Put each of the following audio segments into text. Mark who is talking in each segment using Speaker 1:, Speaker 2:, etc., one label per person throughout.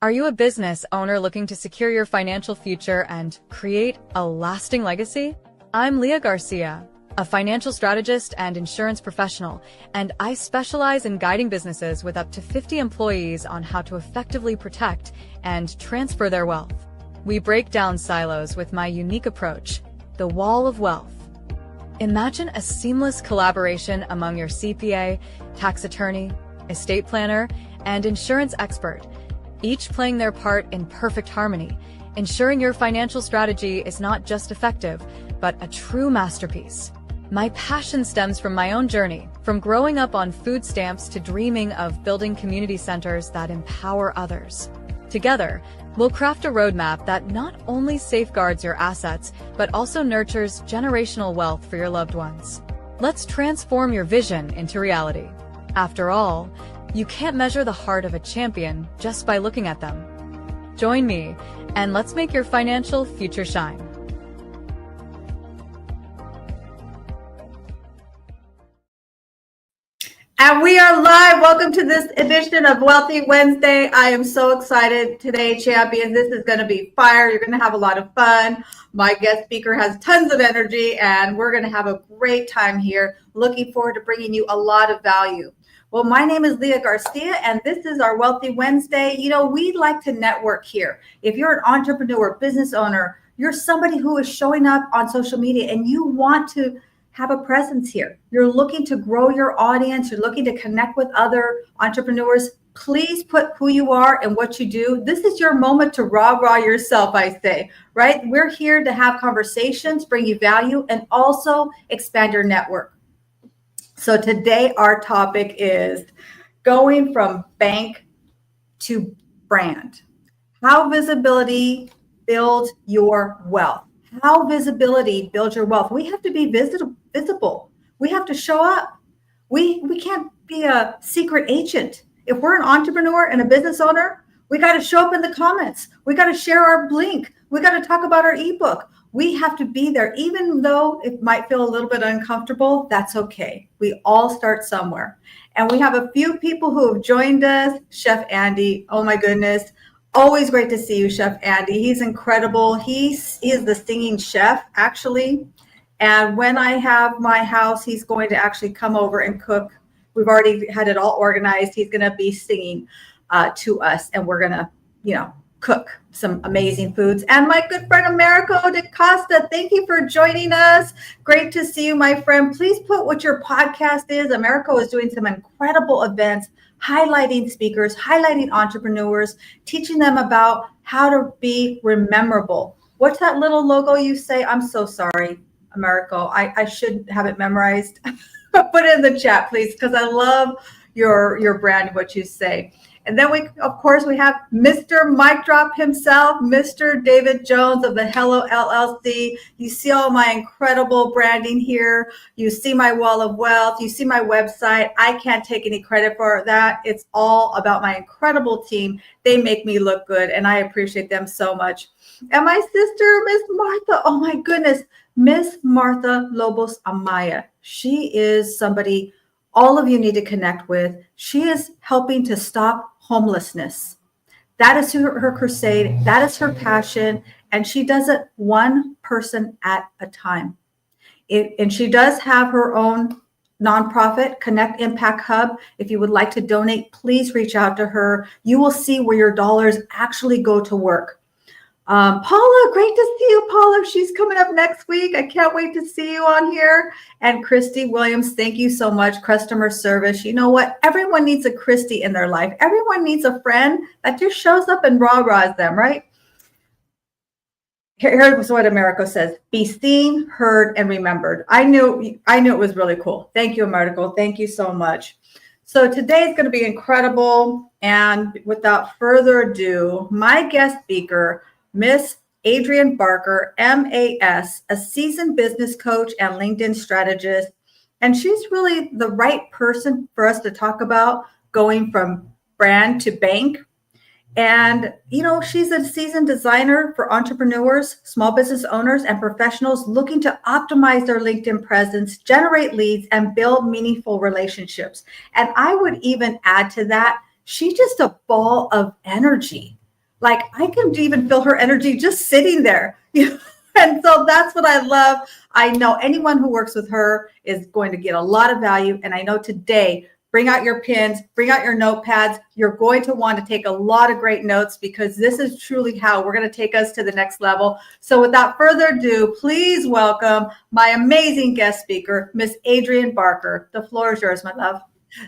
Speaker 1: Are you a business owner looking to secure your financial future and create a lasting legacy? I'm Leah Garcia, a financial strategist and insurance professional, and I specialize in guiding businesses with up to 50 employees on how to effectively protect and transfer their wealth. We break down silos with my unique approach, the Wall of Wealth. Imagine a seamless collaboration among your CPA, tax attorney, estate planner, and insurance expert, each playing their part in perfect harmony, ensuring your financial strategy is not just effective, but a true masterpiece. My passion stems from my own journey, from growing up on food stamps to dreaming of building community centers that empower others. Together, we'll craft a roadmap that not only safeguards your assets, but also nurtures generational wealth for your loved ones. Let's transform your vision into reality. After all, you can't measure the heart of a champion just by looking at them. Join me, and let's make your financial future shine.
Speaker 2: And we are live. Welcome to this edition of Wealthy Wednesday. I am so excited today, champions. This is going to be fire. You're going to have a lot of fun. My guest speaker has tons of energy, and we're going to have a great time here. Looking forward to bringing you a lot of value. Well, my name is Leah Garcia, and this is our Wealthy Wednesday. You know, we like to network here. If you're an entrepreneur, business owner, you're somebody who is showing up on social media and you want to have a presence here. You're looking to grow your audience. You're looking to connect with other entrepreneurs. Please put who you are and what you do. This is your moment to rah-rah yourself, I say, right? We're here to have conversations, bring you value, and also expand your network. So today our topic is going from bank to brand. How visibility builds your wealth. How visibility builds your wealth. We have to be visible. We have to show up. We can't be a secret agent. If we're an entrepreneur and a business owner, we got to show up in the comments. We got to share our link. We got to talk about our ebook. We have to be there, even though it might feel a little bit uncomfortable. That's okay. We all start somewhere. And we have a few people who have joined us. Chef Andy, oh my goodness. Always great to see you, Chef Andy. He's incredible. He is the singing chef, actually. And when I have my house, he's going to actually come over and cook. We've already had it all organized. He's going to be singing to us, and we're going to, cook some amazing foods. And my good friend, Americo de Costa, thank you for joining us. Great to see you, my friend. Please put what your podcast is. Americo is doing some incredible events, highlighting speakers, highlighting entrepreneurs, teaching them about how to be rememberable. What's that little logo you say? I'm so sorry, Americo. I should have it memorized. Put it in the chat, please, because I love your brand, what you say. And then we have Mr. Mic Drop himself, Mr. David Jones of the Hello LLC. You see all my incredible branding here. You see my Wall of Wealth. You see my website. I can't take any credit for that. It's all about my incredible team. They make me look good, and I appreciate them so much. And my sister, Miss Martha, oh my goodness, Miss Martha Lobos Amaya. She is somebody all of you need to connect with. She is helping to stop homelessness. That is her crusade. That is her passion. And she does it one person at a time. And she does have her own nonprofit, Connect Impact Hub. If you would like to donate, please reach out to her. You will see where your dollars actually go to work. Paula, great to see you, Paula. She's coming up next week. I can't wait to see you on here. And Christy Williams, thank you so much. Customer service. You know what? Everyone needs a Christy in their life. Everyone needs a friend that just shows up and rah-rahs them, right? Here's what Americo says. Be seen, heard, and remembered. I knew it was really cool. Thank you, Americo. Thank you so much. So today is going to be incredible. And without further ado, my guest speaker, Miss Adrienne Barker, MAS, a seasoned business coach and LinkedIn strategist. And she's really the right person for us to talk about going from brand to bank. And, she's a seasoned designer for entrepreneurs, small business owners, and professionals looking to optimize their LinkedIn presence, generate leads, and build meaningful relationships. And I would even add to that, she's just a ball of energy. like I can even feel her energy just sitting there. And so that's what I love. I know anyone who works with her is going to get a lot of value. And I know today, bring out your pens, bring out your notepads. You're going to want to take a lot of great notes because this is truly how we're going to take us to the next level. So without further ado, please welcome my amazing guest speaker, Miss Adrienne Barker. The floor is yours, my love.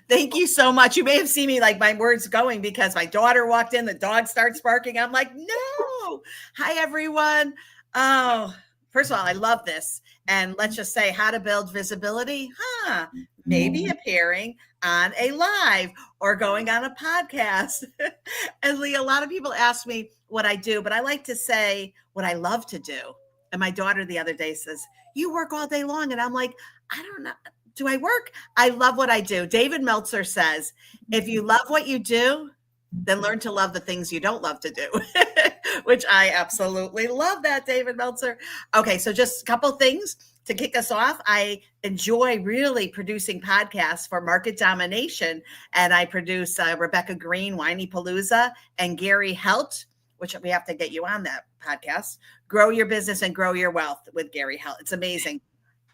Speaker 3: Thank you so much. You may have seen me like my words going because my daughter walked in, the dog starts barking. I'm like, no. Hi, everyone. Oh, first of all, I love this. And let's just say how to build visibility. Maybe appearing on a live or going on a podcast. And Lee, a lot of people ask me what I do, but I like to say what I love to do. And my daughter the other day says, you work all day long. And I'm like, I don't know. Do I work? I love what I do. David Meltzer says, if you love what you do, then learn to love the things you don't love to do, which I absolutely love that, David Meltzer. Okay, so just a couple things to kick us off. I enjoy really producing podcasts for Market Domination, and I produce Rebecca Green, Whiny Palooza, and Gary Helt, which we have to get you on that podcast. Grow Your Business and Grow Your Wealth with Gary Helt. It's amazing.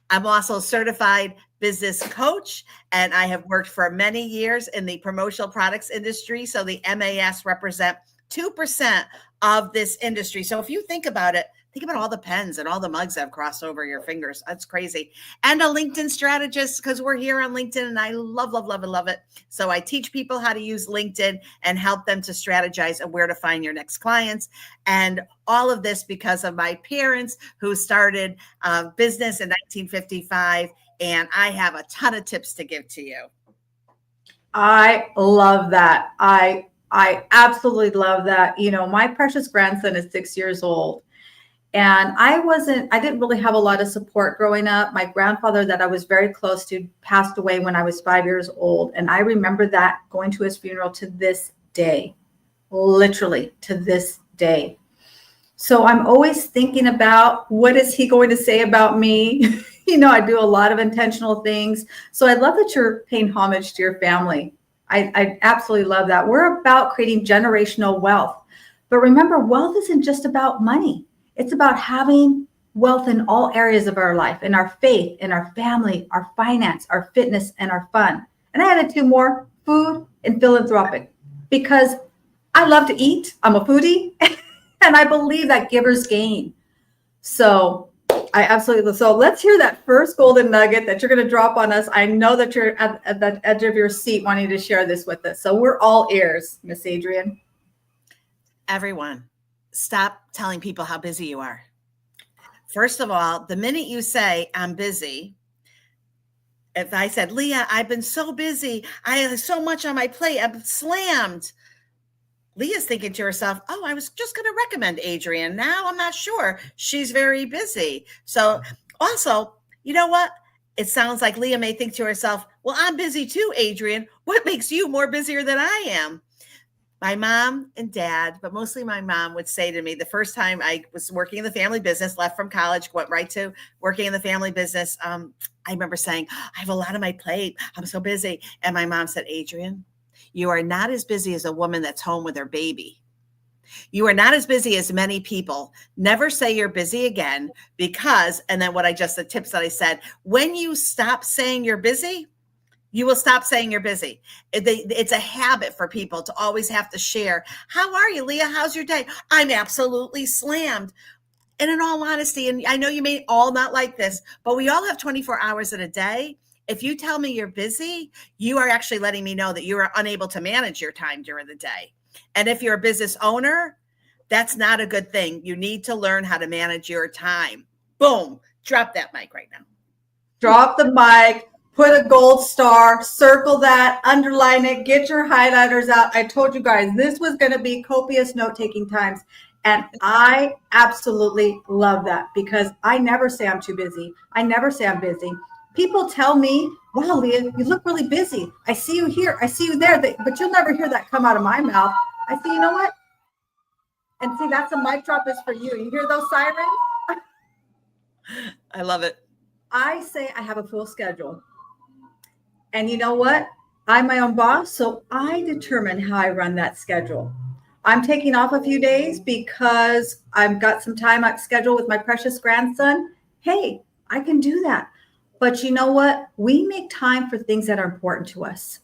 Speaker 3: I'm also a certified business coach, and I have worked for many years in the promotional products industry. So the MAS represent 2% of this industry. So if you think about it, think about all the pens and all the mugs that have crossed over your fingers. That's crazy. And a LinkedIn strategist, because we're here on LinkedIn and I love it. So I teach people how to use LinkedIn and help them to strategize and where to find your next clients. And all of this because of my parents who started business in 1955. And I have a ton of tips to give to you.
Speaker 2: I love that. I absolutely love that. You know, my precious grandson is 6 years old. And I didn't really have a lot of support growing up. My grandfather that I was very close to passed away when I was 5 years old. And I remember that going to his funeral to this day, literally to this day. So I'm always thinking about what is he going to say about me? You know, I do a lot of intentional things. So I love that you're paying homage to your family. I absolutely love that. We're about creating generational wealth. But remember, wealth isn't just about money. It's about having wealth in all areas of our life, in our faith, in our family, our finance, our fitness, and our fun. And I added 2 more, food and philanthropic, because I love to eat. I'm a foodie, and I believe that givers gain. So I absolutely, so let's hear that first golden nugget that you're going to drop on us. I know that you're at the edge of your seat wanting to share this with us. So we're all ears, Miss Adrienne.
Speaker 3: Everyone, stop telling people how busy you are. First of all, the minute you say, I'm busy, if I said, Leah, I've been so busy, I have so much on my plate, I'm slammed. Leah's thinking to herself, oh, I was just going to recommend Adrienne. Now I'm not sure. She's very busy. So also, you know what? It sounds like Leah may think to herself, well, I'm busy too, Adrienne. What makes you more busier than I am? My mom and dad, but mostly my mom, would say to me the first time I was working in the family business, left from college, went right to working in the family business. I remember saying, I have a lot on my plate. I'm so busy. And my mom said, Adrienne, you are not as busy as a woman that's home with her baby. You are not as busy as many people. Never say you're busy again because, and then the tips that I said, when you stop saying you're busy, you will stop saying you're busy. It's a habit for people to always have to share. How are you, Leah? How's your day? I'm absolutely slammed. And in all honesty, and I know you may all not like this, but we all have 24 hours in a day. If you tell me you're busy, you are actually letting me know that you are unable to manage your time during the day. And if you're a business owner, that's not a good thing. You need to learn how to manage your time. Boom. Drop that mic right now.
Speaker 2: Drop the mic. Put a gold star, circle that, underline it, get your highlighters out. I told you guys this was going to be copious note-taking times. And I absolutely love that because I never say I'm too busy. I never say I'm busy. People tell me, wow, Leah, you look really busy. I see you here. I see you there. But you'll never hear that come out of my mouth. I say, you know what? And see, that's a mic drop is for you. You hear those sirens?
Speaker 3: I love it.
Speaker 2: I say I have a full schedule. And you know what? I'm my own boss, so I determine how I run that schedule. I'm taking off a few days because I've got some time scheduled with my precious grandson. Hey, I can do that. But you know what? We make time for things that are important to us.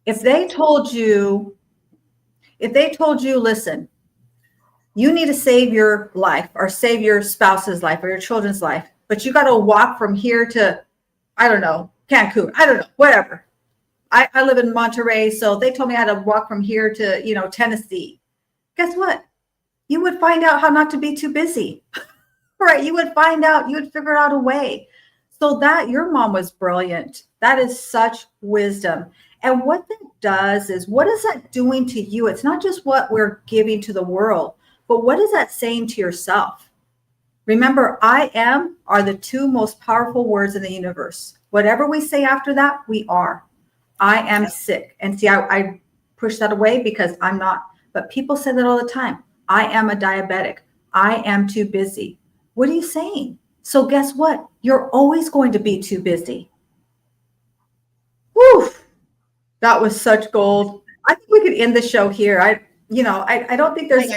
Speaker 2: If they told you, listen, you need to save your life or save your spouse's life or your children's life, but you got to walk from here to, I don't know, Cancun, I don't know, whatever. I live in Monterey, so they told me I had to walk from here to, Tennessee. Guess what? You would find out how not to be too busy, right? You would figure out a way. So that your mom was brilliant. That is such wisdom. And what that does is, what is that doing to you? It's not just what we're giving to the world, but what is that saying to yourself? Remember, I am are the two most powerful words in the universe. Whatever we say after that, we are. I am sick. And see, I push that away because I'm not. But people say that all the time. I am a diabetic. I am too busy. What are you saying? So guess what? You're always going to be too busy. Woo! That was such gold. I think we could end the show here. I don't think there's.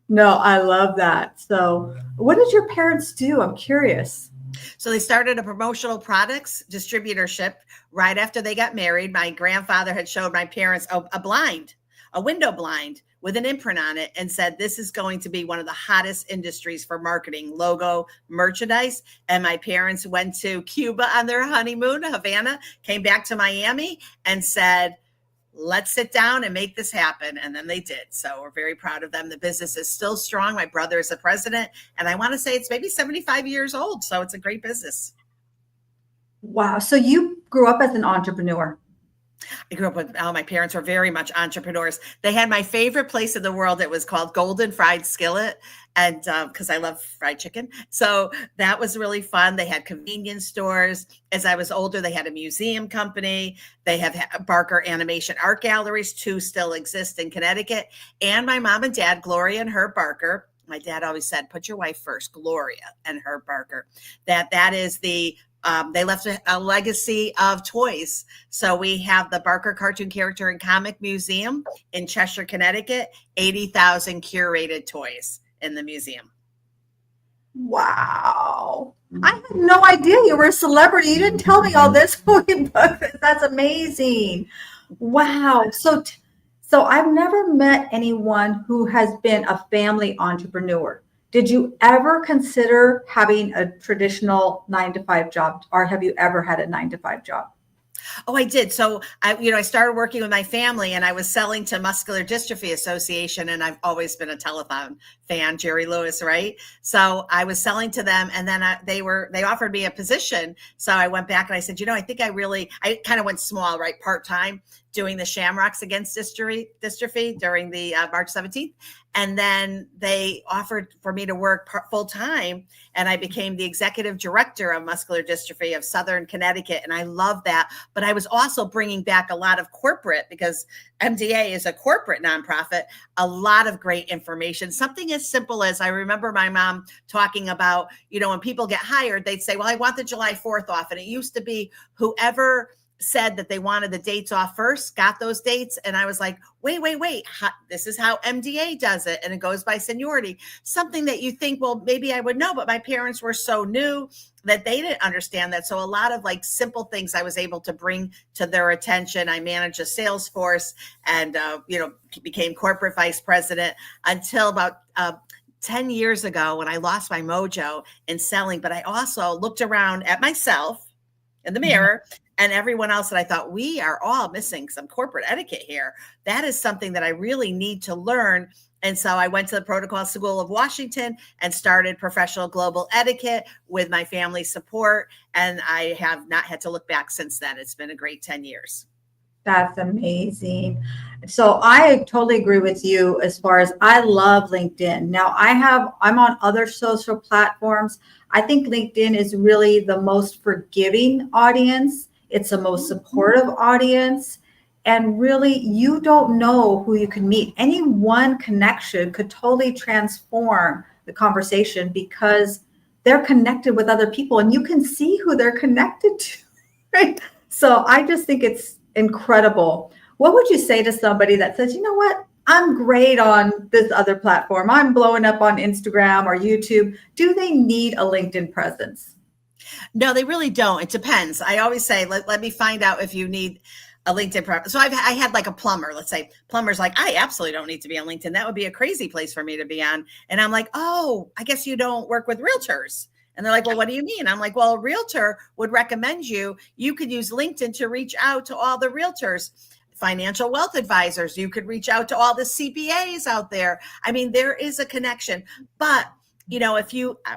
Speaker 2: No, I love that. So what did your parents do? I'm curious.
Speaker 3: So they started a promotional products distributorship right after they got married. My grandfather had showed my parents a window blind with an imprint on it and said, this is going to be one of the hottest industries for marketing logo merchandise. And my parents went to Cuba on their honeymoon, Havana, came back to Miami and said, let's sit down and make this happen. And then they did. So we're very proud of them. The business is still strong. My brother is the president, and I want to say it's maybe 75 years old. So it's a great business.
Speaker 2: Wow. So you grew up as an entrepreneur.
Speaker 3: I grew up with, my parents were very much entrepreneurs. They had my favorite place in the world. It was called Golden Fried Skillet. And because I love fried chicken. So that was really fun. They had convenience stores. As I was older, they had a museum company. They have Barker Animation Art Galleries. 2 still exist in Connecticut. And my mom and dad, Gloria and Herb Barker. My dad always said, put your wife first, Gloria and Herb Barker. That is the they left a legacy of toys. So we have the Barker Cartoon Character and Comic Museum in Cheshire, Connecticut, 80,000 curated toys in the museum.
Speaker 2: Wow. I had no idea you were a celebrity. You didn't tell me all this. That's amazing. Wow. So I've never met anyone who has been a family entrepreneur. Did you ever consider having a traditional 9-to-5 job, or have you ever had a 9-to-5 job?
Speaker 3: Oh, I did. So I started working with my family, and I was selling to Muscular Dystrophy Association, and I've always been a telethon fan, Jerry Lewis, right? So I was selling to them, and then they offered me a position. So I went back and I said, I think I kind of went small, right? Part-time, doing the Shamrocks Against Dystrophy during the March 17th. And then they offered for me to work full-time, and I became the executive director of Muscular Dystrophy of Southern Connecticut. And I love that. But I was also bringing back a lot of corporate, because MDA is a corporate nonprofit, a lot of great information. Something as simple as, I remember my mom talking about, when people get hired, they'd say, well, I want the July 4th off. And it used to be whoever said that they wanted the dates off first, got those dates. And I was like, wait, this is how MDA does it. And it goes by seniority, something that you think, well, maybe I would know, but my parents were so new that they didn't understand that. So a lot of simple things I was able to bring to their attention. I managed a sales force and, became corporate vice president until about 10 years ago when I lost my mojo in selling. But I also looked around at myself in the mirror and everyone else, and I thought, we are all missing some corporate etiquette here. That is something that I really need to learn. And so I went to the Protocol School of Washington and started professional global etiquette with my family's support. And I have not had to look back since then. It's been a great 10 years.
Speaker 2: That's amazing. So I totally agree with you as far as I love LinkedIn. Now I'm on other social platforms. I think LinkedIn is really the most forgiving audience. It's the most supportive audience. And really, you don't know who you can meet. Any one connection could totally transform the conversation because they're connected with other people and you can see who they're connected to. Right? So I just think it's incredible. What would you say to somebody that says, you know what? I'm great on this other platform. I'm blowing up on Instagram or YouTube. Do they need a LinkedIn presence?
Speaker 3: No, they really don't. It depends. I always say, let me find out if you need a LinkedIn presence. So I had like a plumber, let's say plumber's like, I absolutely don't need to be on LinkedIn. That would be a crazy place for me to be on. And I'm like, oh, I guess you don't work with realtors. And they're like, well, what do you mean? I'm like, well, a realtor would recommend you could use LinkedIn to reach out to all the realtors, financial wealth advisors. You could reach out to all the CPAs out there. I mean, there is a connection, but I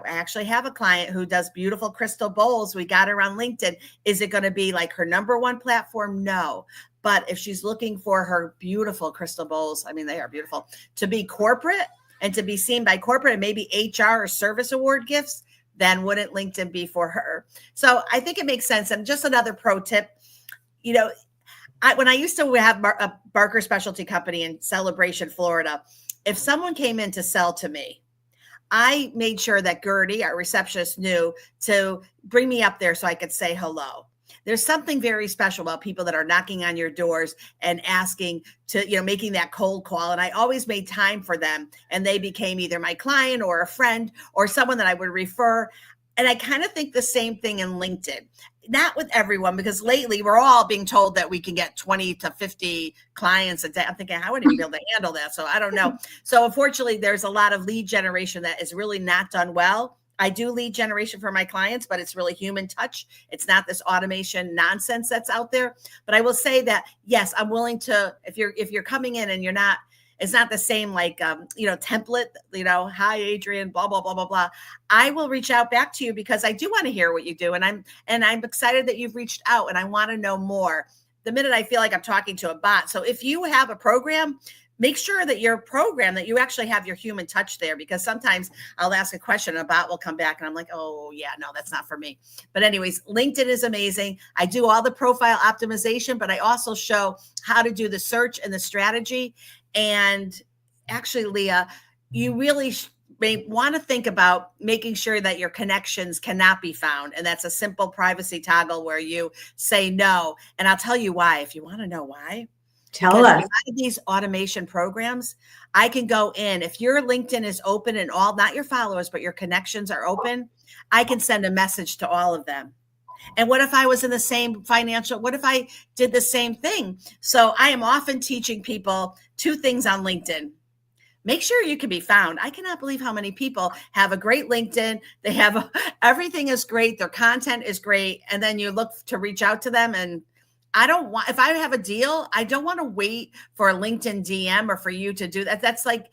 Speaker 3: actually have a client who does beautiful crystal bowls. We got her on LinkedIn. Is it going to be like her number one platform? No. But if she's looking for her beautiful crystal bowls, I mean, they are beautiful, to be corporate and to be seen by corporate and maybe HR or service award gifts, then wouldn't LinkedIn be for her? So I think it makes sense. And just another pro tip, when I used to have a Barker Specialty Company in Celebration, Florida, if someone came in to sell to me, I made sure that Gertie, our receptionist, knew to bring me up there so I could say hello. There's something very special about people that are knocking on your doors and asking to, making that cold call. And I always made time for them. And they became either my client or a friend or someone that I would refer. And I kind of think the same thing in LinkedIn. Not with everyone, because lately we're all being told that we can get 20 to 50 clients a day. I'm thinking, how would you be able to handle that? So I don't know. So unfortunately, there's a lot of lead generation that is really not done well. I do lead generation for my clients, but it's really human touch. It's not this automation nonsense that's out there. But I will say that, yes, I'm willing to, if you're coming in and it's not the same template, hi, Adrian, blah, blah, blah, blah, blah. I will reach out back to you because I do want to hear what you do. And I'm excited that you've reached out and I want to know more. The minute I feel like I'm talking to a bot. So if you have a program, make sure that your program, that you actually have your human touch there, because sometimes I'll ask a question and a bot will come back and I'm like, oh yeah, no, that's not for me. But anyways, LinkedIn is amazing. I do all the profile optimization, but I also show how to do the search and the strategy. And actually, Leah, you really may want to think about making sure that your connections cannot be found. And that's a simple privacy toggle where you say no. And I'll tell you why, if you want to know why.
Speaker 2: Tell us.
Speaker 3: A lot of these automation programs, I can go in. If your LinkedIn is open and all, not your followers, but your connections are open, I can send a message to all of them. And what if I was in the same what if I did the same thing? So I am often teaching people two things on LinkedIn. Make sure you can be found. I cannot believe how many people have a great LinkedIn. They have everything is great. Their content is great. And then you look to reach out to them. And if I have a deal, I don't want to wait for a LinkedIn DM or for you to do that. That's like,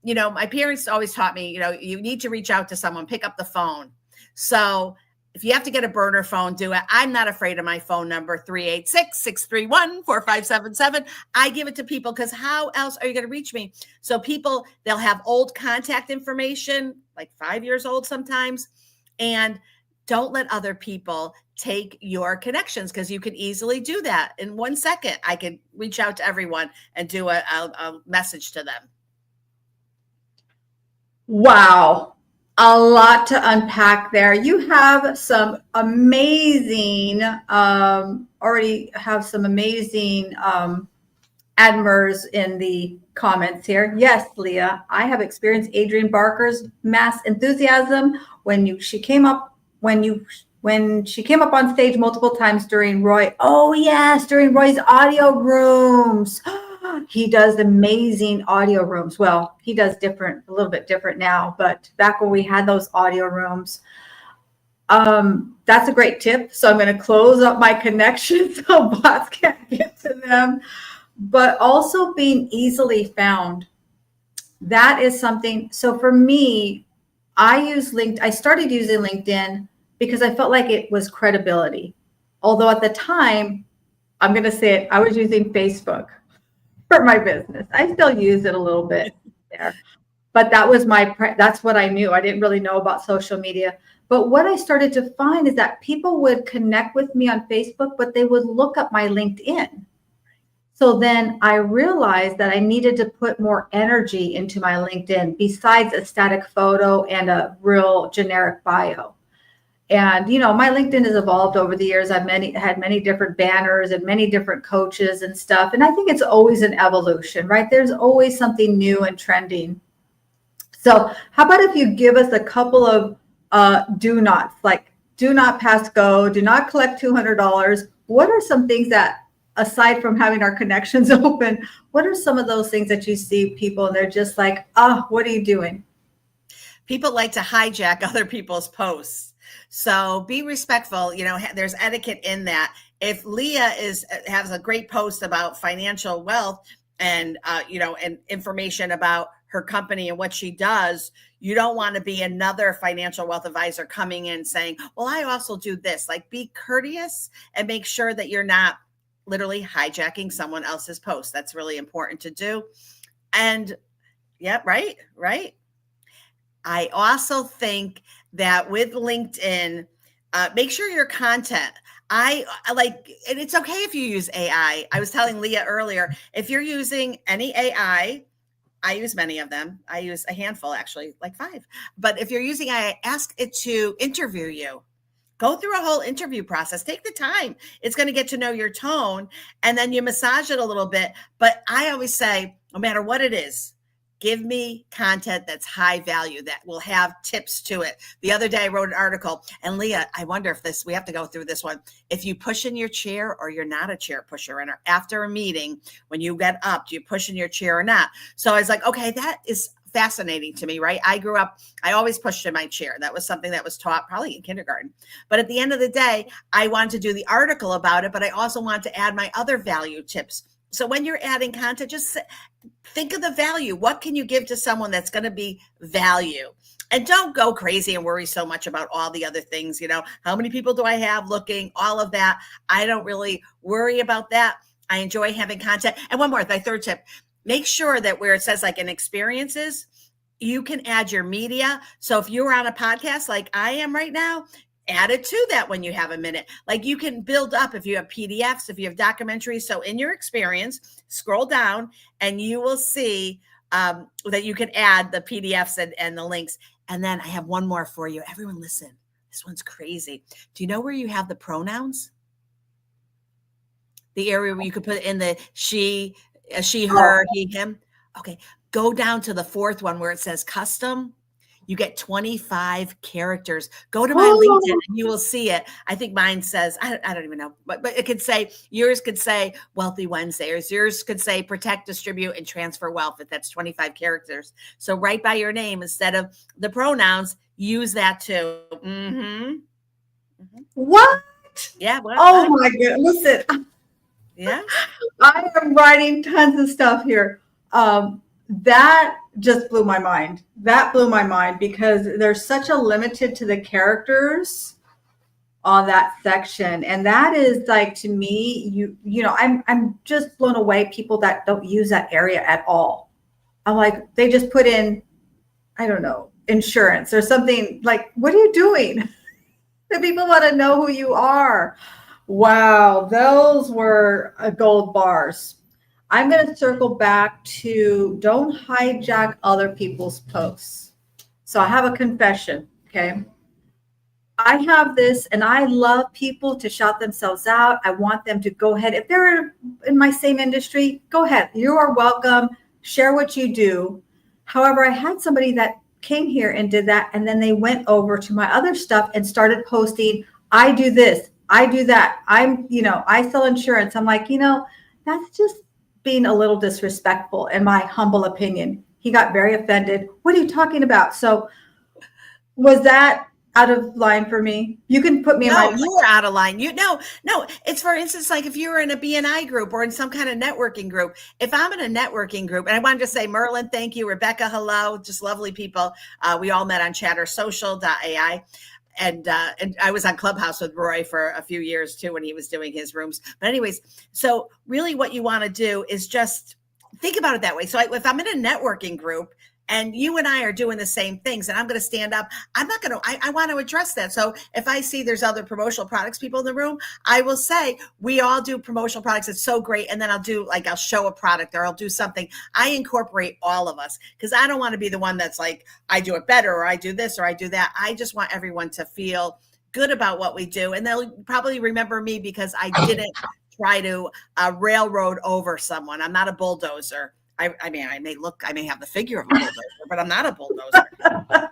Speaker 3: my parents always taught me, you need to reach out to someone, pick up the phone. So if you have to get a burner phone, do it. I'm not afraid of my phone number, 386-631-4577. I give it to people because how else are you going to reach me? So people, they'll have old contact information, like 5 years old sometimes. And don't let other people take your connections, because you can easily do that. In 1 second, I can reach out to everyone and do a message to them.
Speaker 2: Wow. A lot to unpack there. You have some amazing, already have some amazing admirers in the comments here. Yes, Leah, I have experienced Adrian Barker's mass enthusiasm when she came up on stage multiple times during Roy. Oh yes, during Roy's audio rooms. He does amazing audio rooms. Well, he does a little bit different now, but back when we had those audio rooms, that's a great tip. So I'm going to close up my connections so bots can't get to them, but also being easily found. That is something. So for me, I started using LinkedIn because I felt like it was credibility. Although at the time, I'm going to say it, I was using Facebook for my business. I still use it a little bit there, but that's what I knew. I didn't really know about social media. But what I started to find is that people would connect with me on Facebook, but they would look up my LinkedIn. So then I realized that I needed to put more energy into my LinkedIn besides a static photo and a real generic bio. And, my LinkedIn has evolved over the years. I've had many different banners and many different coaches and stuff. And I think it's always an evolution, right? There's always something new and trending. So how about if you give us a couple of do nots, like do not pass go, do not collect $200. What are some things that, aside from having our connections open, what are some of those things that you see people and they're just like, what are you doing?
Speaker 3: People like to hijack other people's posts. So be respectful. There's etiquette in that. If Leah has a great post about financial wealth and, and information about her company and what she does, you don't want to be another financial wealth advisor coming in saying, well, I also do this. Like, be courteous and make sure that you're not literally hijacking someone else's post. That's really important to do. And yeah, right. I also think that with LinkedIn, make sure your content, and it's okay if you use AI. I was telling Leah earlier, if you're using any AI, I use many of them. I use a handful, actually, like 5. But if you're using AI, ask it to interview you. Go through a whole interview process. Take the time. It's going to get to know your tone, and then you massage it a little bit. But I always say, no matter what it is, give me content that's high value, that will have tips to it. The other day I wrote an article, and Leah, I wonder if we have to go through this one. If you push in your chair or you're not a chair pusher, and after a meeting, when you get up, do you push in your chair or not? So I was like, okay, that is fascinating to me, right? I grew up, I always pushed in my chair. That was something that was taught probably in kindergarten. But at the end of the day, I wanted to do the article about it, but I also wanted to add my other value tips. So when you're adding content, just think of the value. What can you give to someone that's going to be value? And don't go crazy and worry so much about all the other things. How many people do I have looking? All of that. I don't really worry about that. I enjoy having content. And one more, my third tip, make sure that where it says like in experiences, you can add your media. So if you're on a podcast like I am right now, add it to that when you have a minute. Like, you can build up if you have PDFs, if you have documentaries. So in your experience, scroll down and you will see that you can add the PDFs and the links. And then I have one more for you. Everyone listen. This one's crazy. Do you know where you have the pronouns? The area where you could put in the she, her, he, him. Okay. Go down to the 4th one where it says custom. You get 25 characters. Go to my LinkedIn and you will see it. I think mine says, I don't even know, but it could say, yours could say Wealthy Wednesday, or yours could say protect, distribute, and transfer wealth, if that's 25 characters. So right by your name, instead of the pronouns, use that too.
Speaker 2: What?
Speaker 3: Yeah.
Speaker 2: Well, my goodness. Listen.
Speaker 3: Yeah.
Speaker 2: I am writing tons of stuff here. That just blew my mind. That blew my mind because there's such a limited to the characters on that section. And that is like, to me, I'm just blown away, people that don't use that area at all. I'm like, they just put in, I don't know, insurance or something. Like, what are you doing? The people want to know who you are. Wow, those were gold bars. I'm going to circle back to don't hijack other people's posts. So I have a confession, okay? I have this, and I love people to shout themselves out. I want them to go ahead. If they're in my same industry, go ahead. You are welcome. Share what you do. However, I had somebody that came here and did that, and then they went over to my other stuff and started posting, I do this, I do that. I sell insurance. I'm like, that's just being a little disrespectful, in my humble opinion. He got very offended. What are you talking about? So was that out of line for me? You can put me in my...
Speaker 3: No, you were out of line. No, it's, for instance, like if you were in a BNI group or in some kind of networking group. If I'm in a networking group, and I wanted to say, Merlin, thank you. Rebecca, hello. Just lovely people. We all met on chattersocial.ai. And I was on Clubhouse with Roy for a few years too, when he was doing his rooms. But anyways, so really what you want to do is just think about it that way. So if I'm in a networking group and you and I are doing the same things and I'm going to stand up, I'm not going to, I want to address that. So if I see there's other promotional products people in the room, I will say, we all do promotional products. It's so great. And then I'll show a product, or I'll do something. I incorporate all of us, because I don't want to be the one that's like, I do it better, or I do this, or I do that. I just want everyone to feel good about what we do. And they'll probably remember me because I didn't try to railroad over someone. I'm not a bulldozer. I mean, I may have the figure of a bulldozer, but I'm not a bulldozer.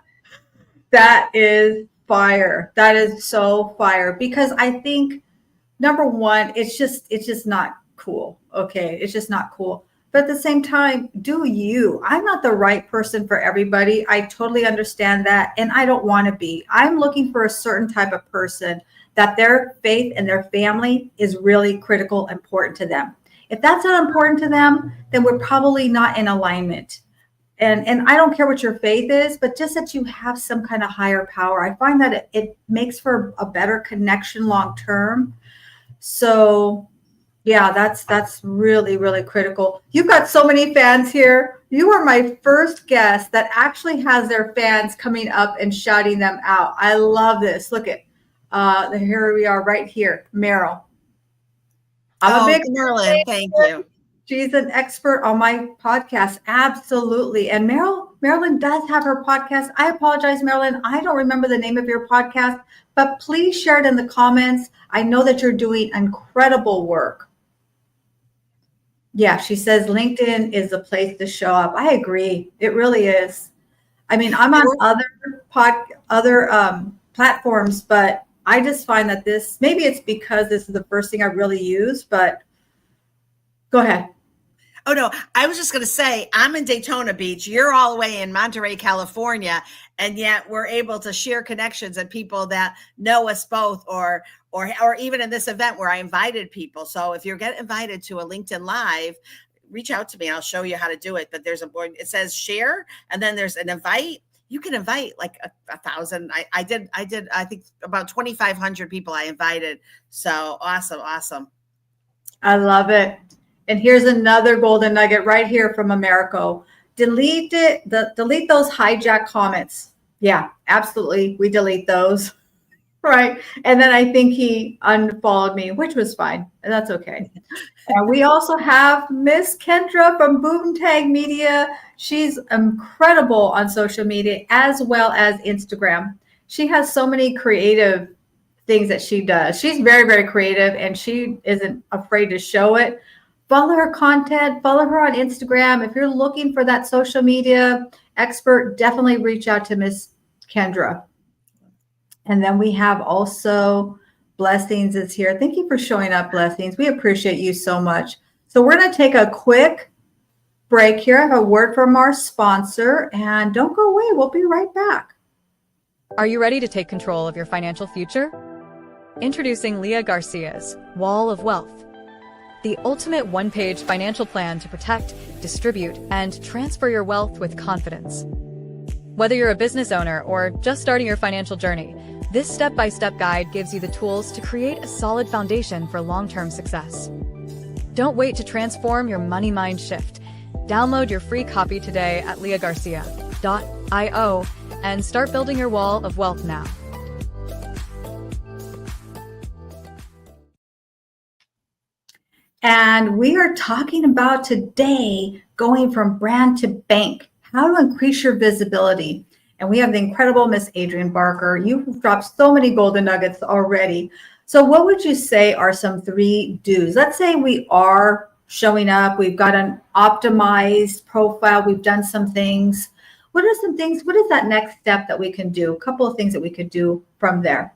Speaker 2: That is fire. That is so fire, because I think, number one, it's just not cool. Okay. It's just not cool. But at the same time, do you? I'm not the right person for everybody. I totally understand that. And I don't want to be. I'm looking for a certain type of person that their faith and their family is really critical, important to them. If that's not important to them, then we're probably not in alignment. And I don't care what your faith is, but just that you have some kind of higher power. I find that it makes for a better connection long term. So yeah, that's really, really critical. You've got so many fans here. You are my first guest that actually has their fans coming up and shouting them out. I love this. Look at here we are right here. Meryl. I'm a big
Speaker 3: Marilyn, thank you.
Speaker 2: She's an expert on my podcast. Absolutely. And Marilyn does have her podcast. I apologize, Marilyn. I don't remember the name of your podcast, but please share it in the comments. I know that you're doing incredible work. Yeah, she says LinkedIn is the place to show up. I agree. It really is. I mean, I'm on other platforms, but I just find that maybe it's because this is the first thing I really use, but go ahead.
Speaker 3: Oh, no, I was just going to say, I'm in Daytona Beach. You're all the way in Monterey, California. And yet we're able to share connections and people that know us both, or even in this event where I invited people. So if you're getting invited to a LinkedIn Live, reach out to me. I'll show you how to do it. But there's it says share, and then there's an invite. You can invite like 1,000. I did, I think about 2,500 people I invited. So awesome.
Speaker 2: I love it. And here's another golden nugget right here from Americo. Delete those hijack comments. Yeah, absolutely. We delete those. Right. And then I think he unfollowed me, which was fine. And that's okay. We also have Miss Kendra from Boomtag Media. She's incredible on social media as well as Instagram. She has so many creative things that she does. She's very, very creative, and she isn't afraid to show it. Follow her content, follow her on Instagram. If you're looking for that social media expert, definitely reach out to Miss Kendra. And then we have also Blessings is here. Thank you for showing up, Blessings. We appreciate you so much. So we're going to take a quick break here. I have a word from our sponsor, and don't go away. We'll be right back.
Speaker 1: Are you ready to take control of your financial future? Introducing Leah Garcia's Wall of Wealth, the ultimate one-page financial plan to protect, distribute, and transfer your wealth with confidence. Whether you're a business owner or just starting your financial journey, this step-by-step guide gives you the tools to create a solid foundation for long-term success. Don't wait to transform your money mind shift. Download your free copy today at leahgarcia.io and start building your wall of wealth now.
Speaker 2: And we are talking about today going from brand to bank, how to increase your visibility. And we have the incredible Miss Adrienne Barker. You've dropped so many golden nuggets already. So what would you say are some 3 do's? Let's say we are showing up. We've got an optimized profile. We've done some things. What are some things? What is that next step that we can do? A couple of things that we could do from there.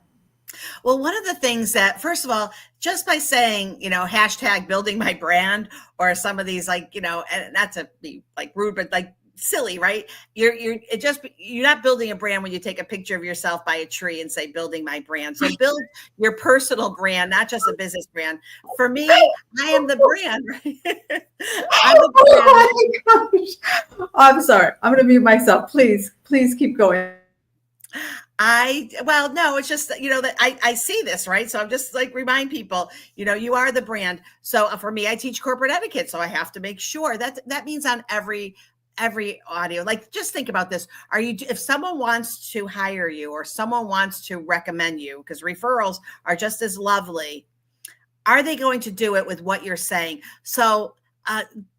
Speaker 3: Well, one of the things that, first of all, just by saying, hashtag building my brand, or some of these, like, and not to be like rude, but like silly, right? You're not building a brand when you take a picture of yourself by a tree and say building my brand. So build your personal brand, not just a business brand. For me, I am the brand, right? I'm the brand.
Speaker 2: Oh my gosh. I'm sorry. I'm going to mute myself. Please keep going.
Speaker 3: No, it's just, that I see this, right? So I'm just like, remind people, you are the brand. So for me, I teach corporate etiquette. So I have to make sure that means on every audio, like, just think about this. If someone wants to hire you or someone wants to recommend you, because referrals are just as lovely, are they going to do it with what you're saying? So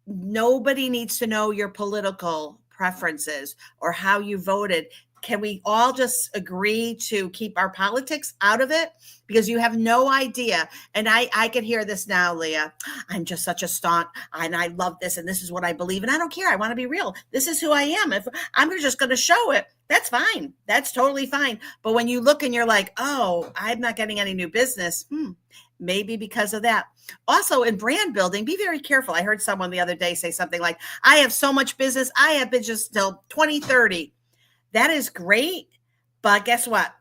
Speaker 3: nobody needs to know your political preferences or how you voted. can we all just agree to keep our politics out of it? Because you have no idea. And I can hear this now, Leah. I'm just such a staunch, and I love this, and this is what I believe, and I don't care. I want to be real. This is who I am. If I'm just going to show it, that's fine. That's totally fine. But when you look and you're like, oh, I'm not getting any new business, maybe because of that. Also, in brand building, be very careful. I heard someone the other day say something like, I have so much business. I have business till 2030. That is great. But guess what?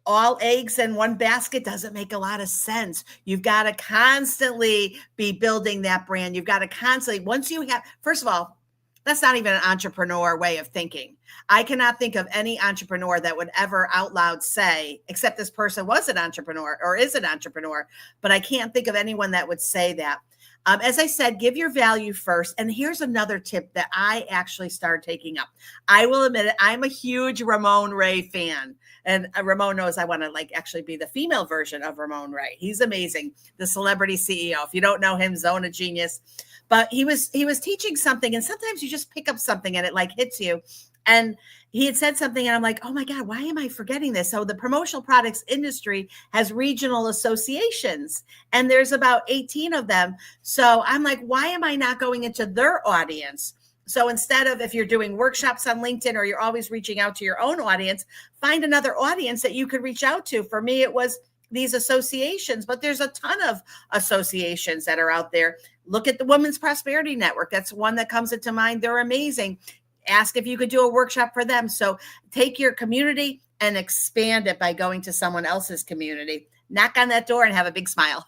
Speaker 3: All eggs in one basket doesn't make a lot of sense. You've got to constantly be building that brand. You've got to constantly, once you have, first of all, that's not even an entrepreneur way of thinking. I cannot think of any entrepreneur that would ever out loud say, except this person was an entrepreneur or is an entrepreneur, but I can't think of anyone that would say that. As I said, give your value first. And here's another tip that I actually started taking up. I will admit it, I'm a huge Ramon Ray fan. And Ramon knows I want to actually be the female version of Ramon Ray. He's amazing. The celebrity CEO. If you don't know him, Zone of Genius. But he was teaching something, and sometimes you just pick up something and it hits you. And he had said something and I'm like, oh my God, why am I forgetting this? So the promotional products industry has regional associations and there's about 18 of them. So I'm like, why am I not going into their audience? So instead of, if you're doing workshops on LinkedIn or you're always reaching out to your own audience, find another audience that you could reach out to. For me, it was these associations, but there's a ton of associations that are out there. Look at the Women's Prosperity Network. That's one that comes into mind. They're amazing. Ask if you could do a workshop for them. So take your community and expand it by going to someone else's community. Knock on that door and have a big smile.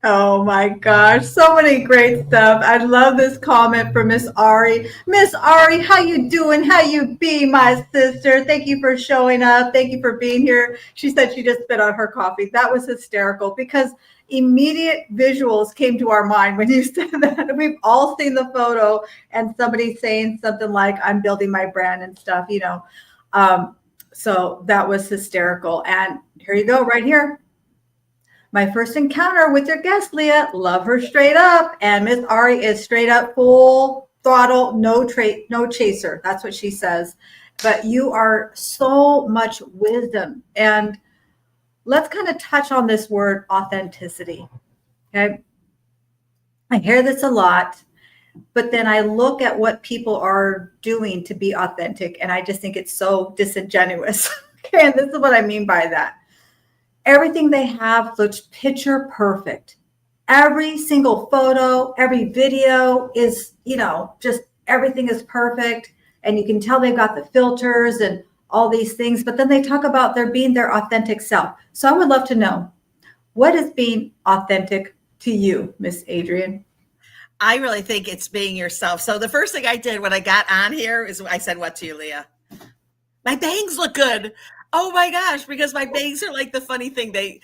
Speaker 2: Oh my gosh, so many great stuff. I love this comment from Miss Ari. Miss Ari, how you doing? How you be, my sister? Thank you for showing up. Thank you for being here. She said she just spit on her coffee. That was hysterical because immediate visuals came to our mind when you said that. We've all seen the photo and somebody saying something like, I'm building my brand and stuff, So that was hysterical. And here you go, right here. My first encounter with your guest, Leah. Love her straight up. And Miss Ari is straight up, full throttle, no chaser. That's what she says. But you are so much wisdom. And let's kind of touch on this word authenticity. Okay. I hear this a lot, but then I look at what people are doing to be authentic, and I just think it's so disingenuous. Okay. And this is what I mean by that. Everything they have looks picture perfect. Every single photo, every video is, just everything is perfect. And you can tell they've got the filters and all these things, but then they talk about their being their authentic self. So I would love to know, what is being authentic to you, Miss Adrienne?
Speaker 3: I really think it's being yourself. So the first thing I did when I got on here is I said, what to you, Leah? My bangs look good. Oh my gosh, because my bangs are like the funny thing. They're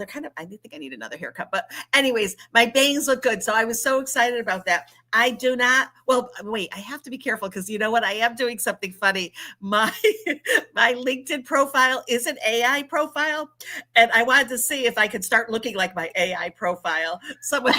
Speaker 3: kind of, I think I need another haircut, but anyways, my bangs look good. So I was so excited about that. I do not, well, wait, I have to be careful because you know what? I am doing something funny. My LinkedIn profile is an AI profile. And I wanted to see if I could start looking like my AI profile. Someone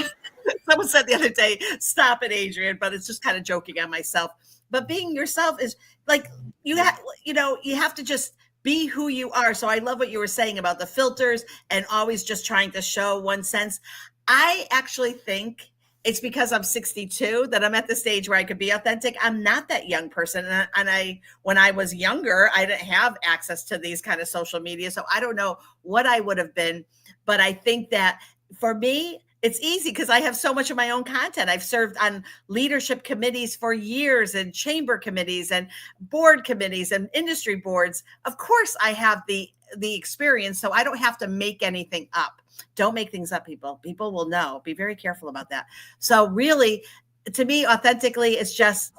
Speaker 3: said the other day, stop it, Adrienne, but it's just kind of joking on myself. But being yourself is like, you have to just be who you are. So I love what you were saying about the filters and always just trying to show one sense. I actually think it's because I'm 62 that I'm at the stage where I could be authentic. I'm not that young person. And when I was younger, I didn't have access to these kind of social media. So I don't know what I would have been. But I think that for me, it's easy because I have so much of my own content. I've served on leadership committees for years and chamber committees and board committees and industry boards. Of course, I have the experience, so I don't have to make anything up. Don't make things up, people. People will know. Be very careful about that. So really, to me, authentically, it's just,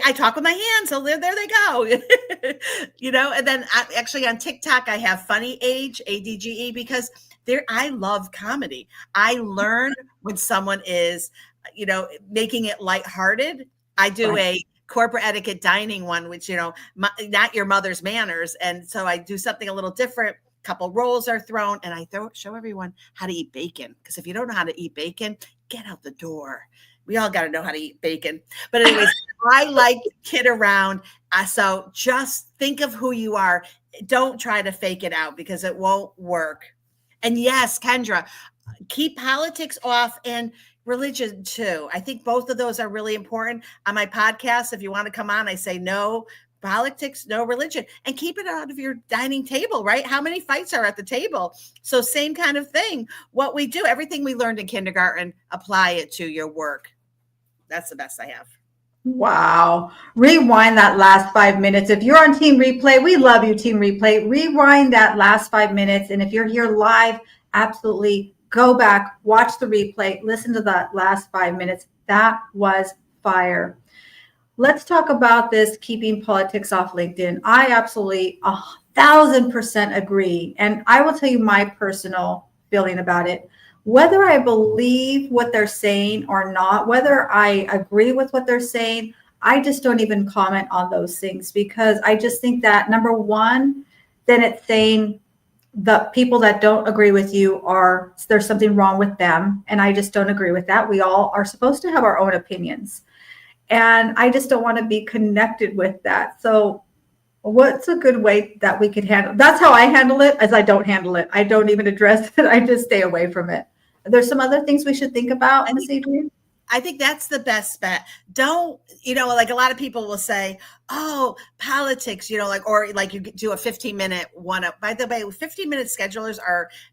Speaker 3: I talk with my hands. So there they go. And then actually on TikTok, I have Funny Age, ADGE, because I love comedy. I learn when someone is, making it lighthearted. I do a corporate etiquette dining one, which, not your mother's manners. And so I do something a little different. Couple rolls are thrown and I show everyone how to eat bacon. Because if you don't know how to eat bacon, get out the door. We all got to know how to eat bacon. But anyways, I like to kid around. So just think of who you are. Don't try to fake it out because it won't work. And yes, Kendra, keep politics off and religion too. I think both of those are really important. On my podcast, if you want to come on, I say no politics, no religion, and keep it out of your dining table, right? How many fights are at the table? So same kind of thing. What we do, everything we learned in kindergarten, apply it to your work. That's the best I have.
Speaker 2: Wow. Rewind that last 5 minutes. If you're on Team Replay, we love you, Team Replay. Rewind that last 5 minutes. And if you're here live, absolutely go back, watch the replay, listen to that last 5 minutes. That was fire. Let's talk about this keeping politics off LinkedIn. I absolutely 1,000% agree. And I will tell you my personal feeling about it. Whether I believe what they're saying or not, whether I agree with what they're saying, I just don't even comment on those things because I just think that, number one, then it's saying the people that don't agree with you there's something wrong with them. And I just don't agree with that. We all are supposed to have our own opinions. And I just don't want to be connected with that. So what's a good way that we could handle? That's how I handle it, as I don't handle it. I don't even address it. I just stay away from it. There's some other things we should think about, Ms. Adrienne?
Speaker 3: I think that's the best bet. Don't, like a lot of people will say, oh, politics, or like you do a 15-minute one up. By the way, 15-minute schedulers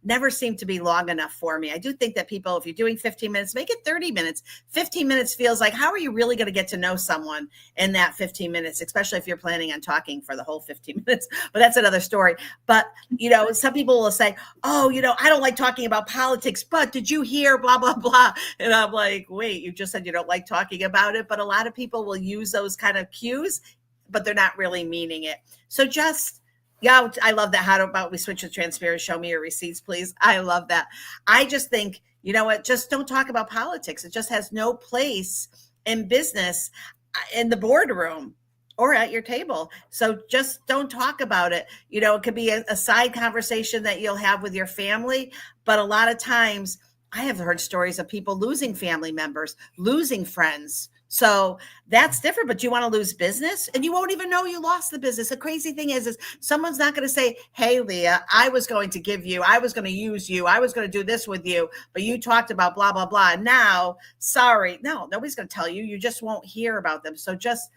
Speaker 3: never seem to be long enough for me. I do think that people, if you're doing 15 minutes, make it 30 minutes. 15 minutes feels like, how are you really going to get to know someone in that 15 minutes, especially if you're planning on talking for the whole 15 minutes, but that's another story. But, some people will say, oh, I don't like talking about politics, but did you hear blah, blah, blah. And I'm like, wait, you just said you don't like talking about it. But a lot of people will use those kind of cues, but they're not really meaning it. So I love that. How about we switch to transparent? Show me your receipts, please. I love that. I just think, just don't talk about politics. It just has no place in business, in the boardroom or at your table. So just don't talk about it. It could be a side conversation that you'll have with your family, but a lot of times I have heard stories of people losing family members, losing friends. So that's different, but you want to lose business and you won't even know you lost the business. The crazy thing is someone's not going to say, hey, Leah, I was going to give you, I was going to use you, I was going to do this with you, but you talked about blah, blah, blah. Now, sorry. No, nobody's going to tell you. You just won't hear about them. So just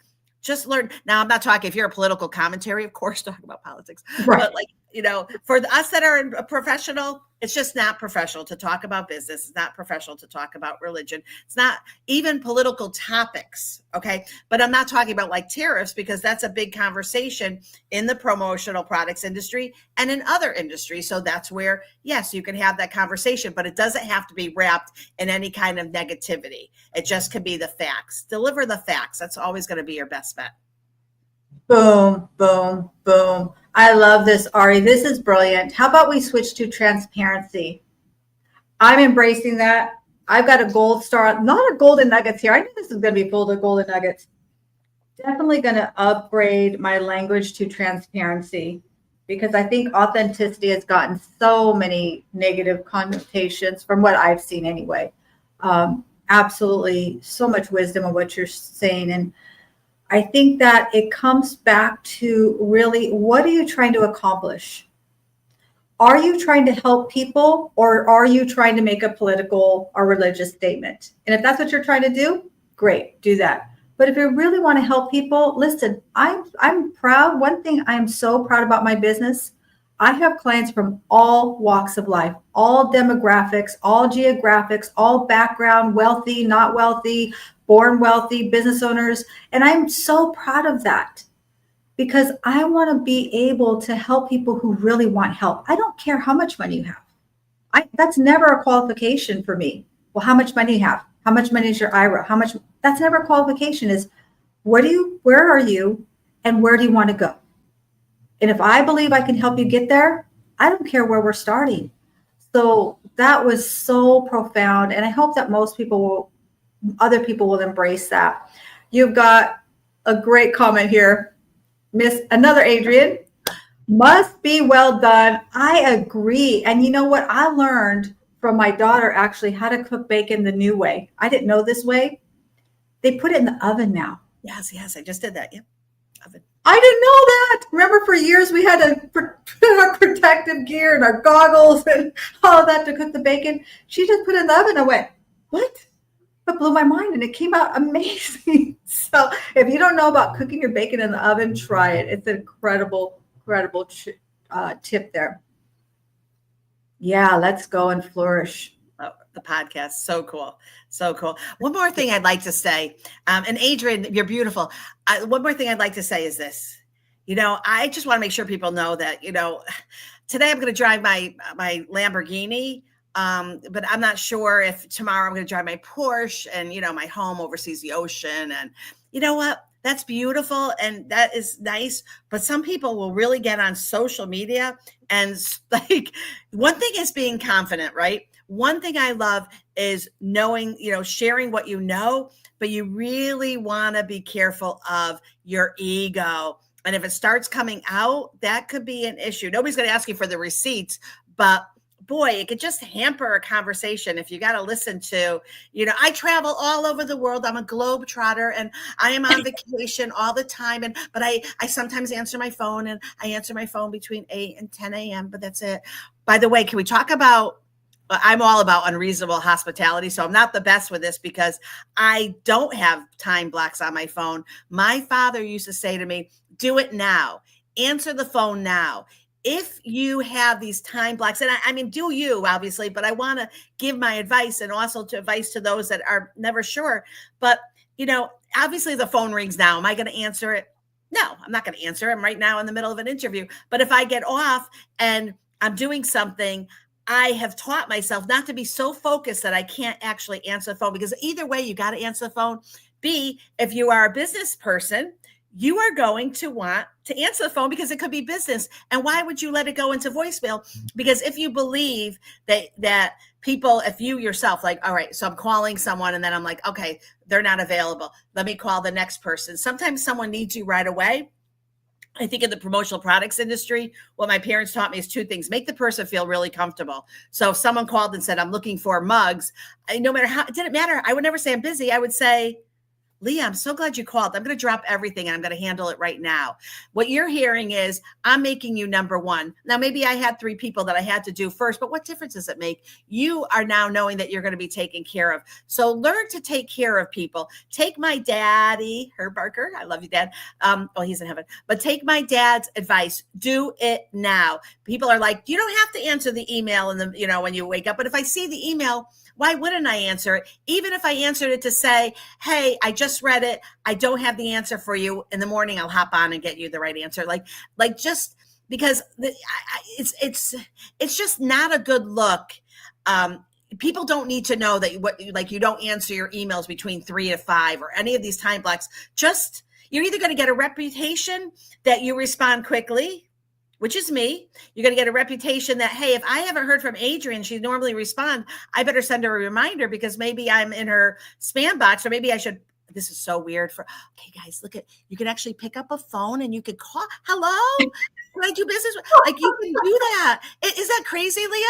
Speaker 3: learn. Now, I'm not talking, if you're a political commentary, of course, talk about politics, right. But for us that are a professional, it's just not professional to talk about business. It's not professional to talk about religion. It's not even political topics. Okay. But I'm not talking about like tariffs because that's a big conversation in the promotional products industry and in other industries. So that's where, yes, you can have that conversation, but it doesn't have to be wrapped in any kind of negativity. It just could be the facts. Deliver the facts. That's always going to be your best bet.
Speaker 2: Boom, boom, boom. I love this, Ari. This is brilliant. How about we switch to transparency? I'm embracing that. I've got a gold star, not a golden nuggets here. I knew this is going to be full of golden nuggets. Definitely going to upgrade my language to transparency because I think authenticity has gotten so many negative connotations from what I've seen anyway. Absolutely so much wisdom of what you're saying. And I think that it comes back to really, what are you trying to accomplish? Are you trying to help people or are you trying to make a political or religious statement? And if that's what you're trying to do, great, do that. But if you really want to help people, listen, I'm proud. One thing I am so proud about my business, I have clients from all walks of life, all demographics, all geographics, all background, wealthy, not wealthy, born wealthy, business owners. And I'm so proud of that because I want to be able to help people who really want help. I don't care how much money you have. That's never a qualification for me. Well, how much money you have? How much money is your IRA? That's never a qualification. Is where are you and where do you want to go? And if I believe I can help you get there, I don't care where we're starting. So that was so profound. And I hope that other people will embrace that. You've got a great comment here. Another Adrienne, must be well done. I agree. And you know what? I learned from my daughter actually how to cook bacon the new way. I didn't know this way. They put it in the oven now.
Speaker 3: Yes, I just did that. Yep. Oven.
Speaker 2: I didn't know that. Remember, for years we had to put our protective gear and our goggles and all of that to cook the bacon. She just put it in the oven. I went, what? It blew my mind, and it came out amazing. So if you don't know about cooking your bacon in the oven, try it. It's an incredible tip there. Yeah, let's go and flourish.
Speaker 3: Oh, the podcast. So cool. So cool. One more thing I'd like to say, and Adrienne, you're beautiful. One more thing I'd like to say is this. I just want to make sure people know that, today I'm going to drive my Lamborghini, but I'm not sure if tomorrow I'm going to drive my Porsche, and, my home oversees the ocean. And you know what? That's beautiful. And that is nice. But some people will really get on social media, and like, one thing is being confident, right? One thing I love is knowing, sharing what you know, but you really want to be careful of your ego. And if it starts coming out, that could be an issue. Nobody's going to ask you for the receipts, but boy, it could just hamper a conversation if you got to listen to, I travel all over the world. I'm a globe trotter, and I am on vacation all the time. But I sometimes answer my phone, and I answer my phone between 8 and 10 a.m., but that's it. By the way, can we talk about, I'm all about unreasonable hospitality. So I'm not the best with this because I don't have time blocks on my phone. My father used to say to me, do it now. Answer the phone now. If you have these time blocks, and I mean, do you, obviously, but I want to give my advice, and also advice to those that are never sure. But, obviously the phone rings now. Am I going to answer it? No, I'm not going to answer. I'm right now in the middle of an interview. But if I get off and I'm doing something, I have taught myself not to be so focused that I can't actually answer the phone, because either way, you got to answer the phone. B, if you are a business person, you are going to want to answer the phone because it could be business. And why would you let it go into voicemail? Because if you believe that people, if you yourself, like, all right, so I'm calling someone, and then I'm like, okay, they're not available. Let me call the next person. Sometimes someone needs you right away. I think in the promotional products industry, what my parents taught me is two things. Make the person feel really comfortable. So if someone called and said, I'm looking for mugs, no matter how, it didn't matter. I would never say I'm busy. I would say, Leah, I'm so glad you called. I'm going to drop everything, and I'm going to handle it right now. What you're hearing is I'm making you number one. Now, maybe I had 3 people that I had to do first, but what difference does it make? You are now knowing that you're going to be taken care of. So learn to take care of people. Take my daddy, Herb Barker. I love you, Dad. He's in heaven. But take my dad's advice. Do it now. People are like, you don't have to answer the email when you wake up. But if I see the email, why wouldn't I answer it? Even if I answered it to say, hey, I just read it. I don't have the answer for you. In the morning, I'll hop on and get you the right answer. Like just because it's just not a good look. People don't need to know that you don't answer your emails between 3 to 5 or any of these time blocks. Just, you're either going to get a reputation that you respond quickly, which is me. You're going to get a reputation that, hey, if I haven't heard from Adrienne, she normally responds, I better send her a reminder because maybe I'm in her spam box, or maybe I should. This is so weird okay, guys, look you can actually pick up a phone and you could call. Hello, can I do business? Like, you can do that. Is that crazy, Leah?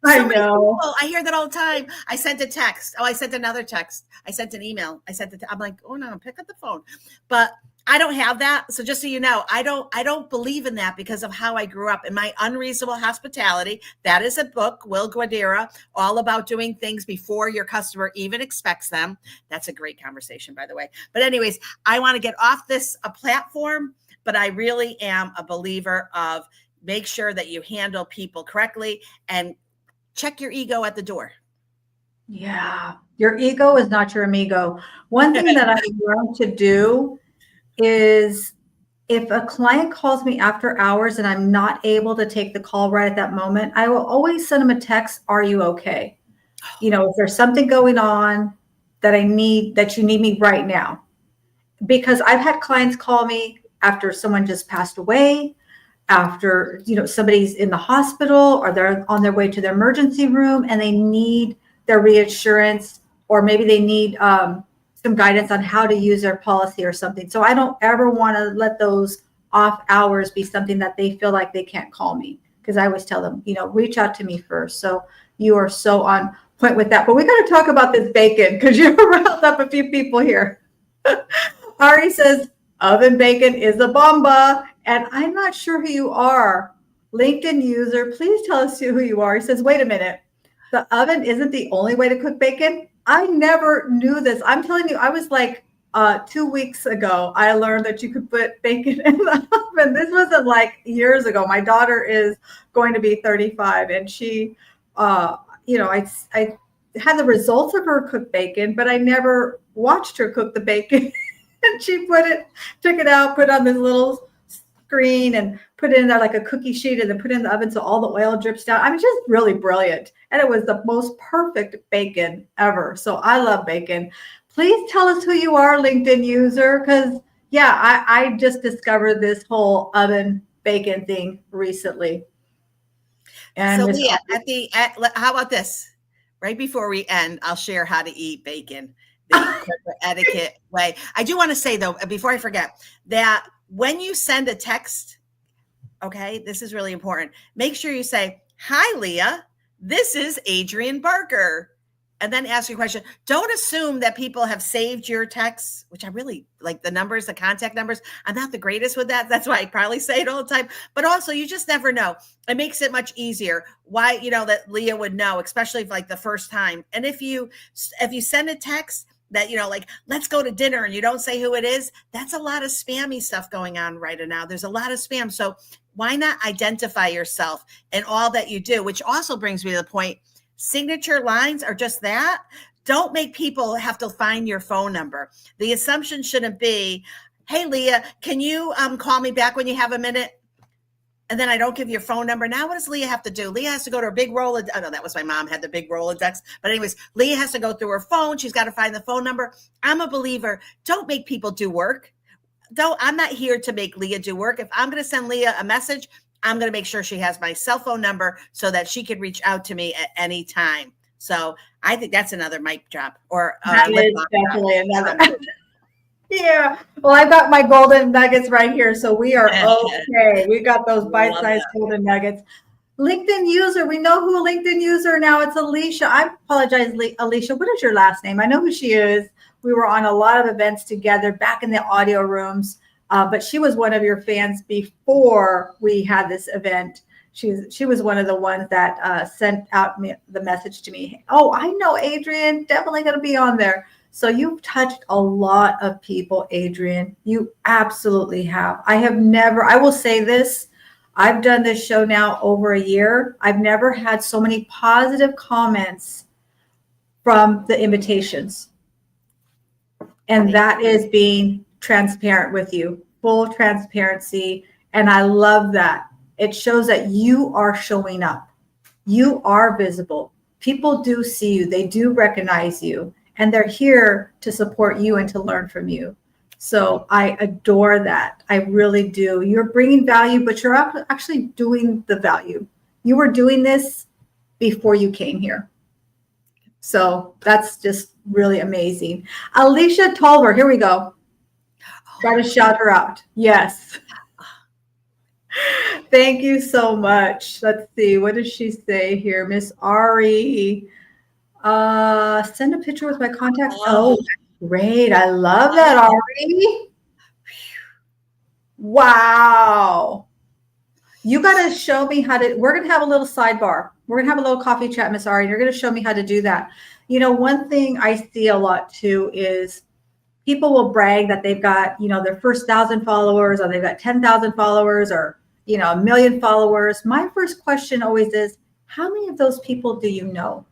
Speaker 2: I know.
Speaker 3: I hear that all the time. I sent a text. Oh, I sent another text. I sent an email. I'm like, oh no, pick up the phone. But I don't have that. So just so you know, I don't believe in that because of how I grew up in my Unreasonable Hospitality. That is a book, Will Guidara, all about doing things before your customer even expects them. That's a great conversation, by the way. But anyways, I want to get off this platform, but I really am a believer of make sure that you handle people correctly and check your ego at the door.
Speaker 2: Yeah. Your ego is not your amigo. One thing that I've learned to do is if a client calls me after hours and I'm not able to take the call right at that moment, I will always send them a text. Are you okay? If there's something going on that you need me right now, because I've had clients call me after someone just passed away, after, somebody's in the hospital, or they're on their way to the emergency room and they need their reassurance, or maybe they need, some guidance on how to use their policy or something. So I don't ever want to let those off hours be something that they feel like they can't call me, because I always tell them, reach out to me first. So you are so on point with that. But we got to talk about this bacon because you riled up a few people here. Ari says, oven bacon is a bomba. And I'm not sure who you are. LinkedIn user, please tell us who you are. He says, wait a minute. The oven isn't the only way to cook bacon. I never knew this. I'm telling you, I was like 2 weeks ago, I learned that you could put bacon in the oven. This wasn't like years ago. My daughter is going to be 35 and she, I had the results of her cooked bacon, but I never watched her cook the bacon. And she took it out, put it on this little screen and put it in there like a cookie sheet and then put it in the oven so all the oil drips down. I mean, just really brilliant. And it was the most perfect bacon ever. So I love bacon. Please tell us who you are, LinkedIn user, because I just discovered this whole oven bacon thing recently. And
Speaker 3: so Leah, how about this? Right before we end, I'll share how to eat bacon the corporate etiquette way. I do want to say though, before I forget, that when you send a text, okay, this is really important. Make sure you say, "Hi, Leah, this is Adrienne Barker." And then ask your question. Don't assume that people have saved your texts, which I really like the numbers, the contact numbers. I'm not the greatest with that. That's why I probably say it all the time. But also, you just never know. It makes it much easier. Why, that Leah would know, especially if like the first time. And if you send a text that, like, let's go to dinner and you don't say who it is, that's a lot of spammy stuff going on right now. There's a lot of spam. So why not identify yourself in all that you do, which also brings me to the point. Signature lines are just that. Don't make people have to find your phone number. The assumption shouldn't be, "Hey, Leah, can you call me back when you have a minute?" And then I don't give your phone number. Now, what does Leah have to do? Leah has to go to her big Rolodex. Oh, no, that was my mom had the big Rolodex. But anyways, Leah has to go through her phone. She's got to find the phone number. I'm a believer. Don't make people do work. I'm not here to make Leah do work. If I'm going to send Leah a message, I'm going to make sure she has my cell phone number so that she can reach out to me at any time. So I think that's another mic drop. Or
Speaker 2: that is definitely another. Yeah. Well, I've got my golden nuggets right here. So we are okay. We got those bite-sized golden nuggets. LinkedIn user. We know who a LinkedIn user now. It's Alicia. I apologize, Alicia. What is your last name? I know who she is. We were on a lot of events together back in the audio rooms. But she was one of your fans before we had this event. She was one of the ones that sent out the message to me. Oh, I know Adrienne, definitely going to be on there. So you've touched a lot of people, Adrienne. You absolutely have. I will say this, I've done this show now over a year. I've never had so many positive comments from the invitations. And that is being transparent with you, full transparency. And I love that. It shows that you are showing up. You are visible. People do see you. They do recognize you. And they're here to support you and to learn from you. So I adore that. I really do. You're bringing value, but you're actually doing the value. You were doing this before you came here. So that's just really amazing. Alicia Tolver, here we go. Got to shout her out. Yes. Thank you so much. Let's see. What does she say here? Miss Ari. Send a picture with my contact. Oh, great. I love that, Ari. Wow. You got to show me how to, we're going to have a little sidebar. We're going to have a little coffee chat, Miss Ari. You're going to show me how to do that. One thing I see a lot too is people will brag that they've got, their first 1,000 followers, or they've got 10,000 followers, or, 1 million followers. My first question always is, how many of those people do you know?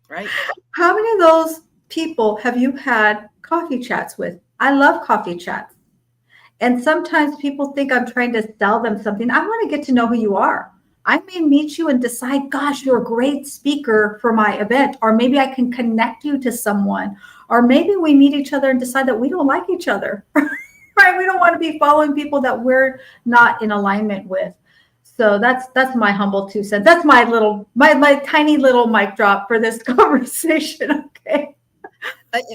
Speaker 3: Right.
Speaker 2: How many of those people have you had coffee chats with? I love coffee chats. And sometimes people think I'm trying to sell them something. I want to get to know who you are. I may meet you and decide, gosh, you're a great speaker for my event. Or maybe I can connect you to someone. Or maybe we meet each other and decide that we don't like each other. Right? We don't want to be following people that we're not in alignment with. So that's my humble 2 cents. That's my tiny little mic drop for this conversation. Okay.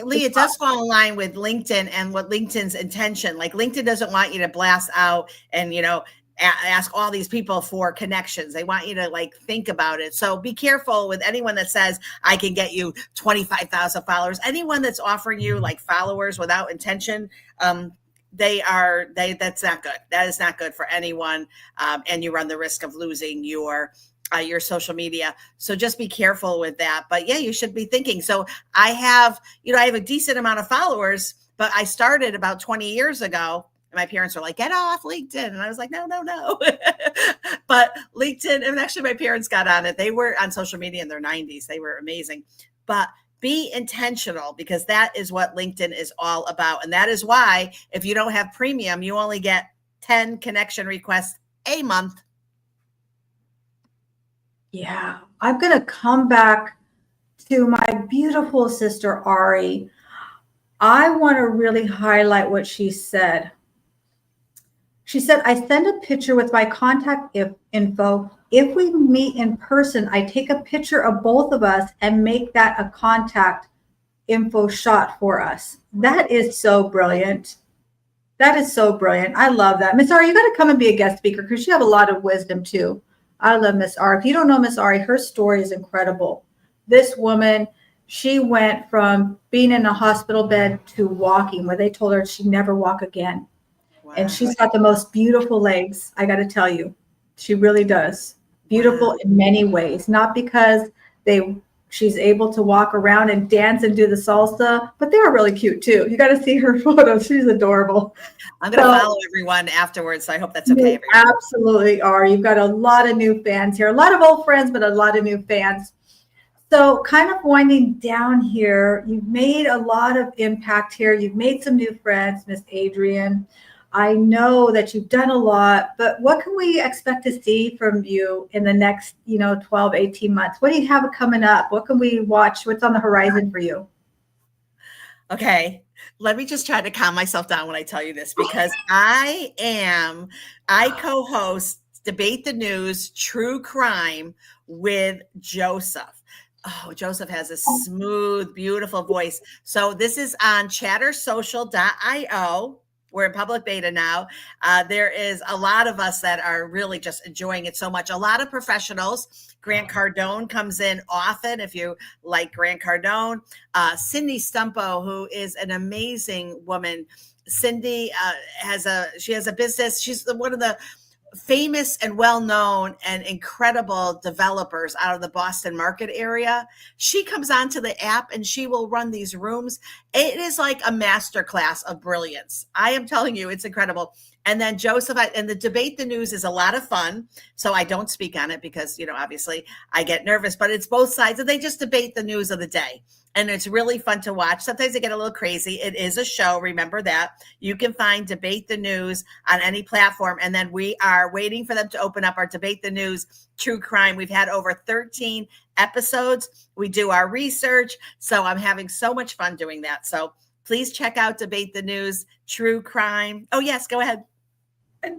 Speaker 3: Lee, it does fall in line with LinkedIn and what LinkedIn's intention. Like LinkedIn doesn't want you to blast out and, ask all these people for connections. They want you to like think about it. So be careful with anyone that says, I can get you 25,000 followers. Anyone that's offering you like followers without intention, that's not good. That is not good for anyone. And you run the risk of losing your social media. So just be careful with that. But yeah, you should be thinking. So I have a decent amount of followers, but I started about 20 years ago. And my parents were like, get off LinkedIn. And I was like, no. But LinkedIn, and actually my parents got on it. They were on social media in their 90s. They were amazing. But be intentional, because that is what LinkedIn is all about. And that is why if you don't have premium, you only get 10 connection requests a month.
Speaker 2: Yeah, I'm going to come back to my beautiful sister, Ari. I want to really highlight what she said. She said, I send a picture with my contact info. If we meet in person, I take a picture of both of us and make that a contact info shot for us. That is so brilliant. That is so brilliant. I love that. Miss Ari, you got to come and be a guest speaker because you have a lot of wisdom too. I love Miss Ari. If you don't know Miss Ari, her story is incredible. This woman, she went from being in a hospital bed to walking, where they told her she'd never walk again. Wow. And she's got the most beautiful legs, I got to tell you. She really does. Beautiful wow. in many ways, not because she's able to walk around and dance and do the salsa, but they're really cute too. You got to see her photos. She's adorable.
Speaker 3: I'm going to follow everyone afterwards, so I hope that's okay.
Speaker 2: Absolutely are. You've got a lot of new fans here, a lot of old friends, but a lot of new fans. So kind of winding down here, you've made a lot of impact here. You've made some new friends, Miss Adrienne. I know that you've done a lot, but what can we expect to see from you in the next, 12, 18 months? What do you have coming up? What can we watch? What's on the horizon for you?
Speaker 3: Okay. Let me just try to calm myself down when I tell you this, because I co-host Debate the News True Crime with Joseph. Oh, Joseph has a smooth, beautiful voice. So this is on chattersocial.io. We're in public beta now. There is a lot of us that are really just enjoying it so much. A lot of professionals. Grant Cardone comes in often, if you like Grant Cardone. Cindy Stumpo, who is an amazing woman. Cindy she has a business. She's one of the famous and well-known and incredible developers out of the Boston market area. She comes onto the app and she will run these rooms. It is like a masterclass of brilliance. I am telling you, it's incredible. And then Joseph, and the Debate the News is a lot of fun. So I don't speak on it because, obviously I get nervous, but it's both sides and they just debate the news of the day. And it's really fun to watch. Sometimes they get a little crazy. It is a show. Remember that. You can find Debate the News on any platform. And then we are waiting for them to open up our Debate the News True Crime. We've had over 13 episodes. We do our research. So I'm having so much fun doing that. So please check out Debate the News True Crime. Oh, yes. Go ahead.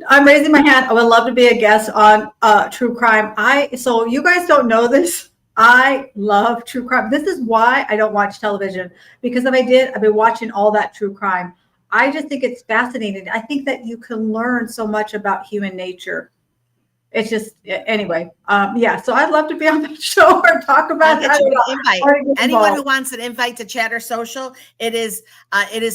Speaker 2: I'm raising my hand. I would love to be a guest on True Crime. So you guys don't know this. I love true crime. This is why I don't watch television, because if I did, I'd be watching all that true crime. I just think it's fascinating. I think that you can learn so much about human nature. It's just, anyway. So I'd love to be on that show or talk about that.
Speaker 3: Invite anyone who wants an invite to Chatter Social. It is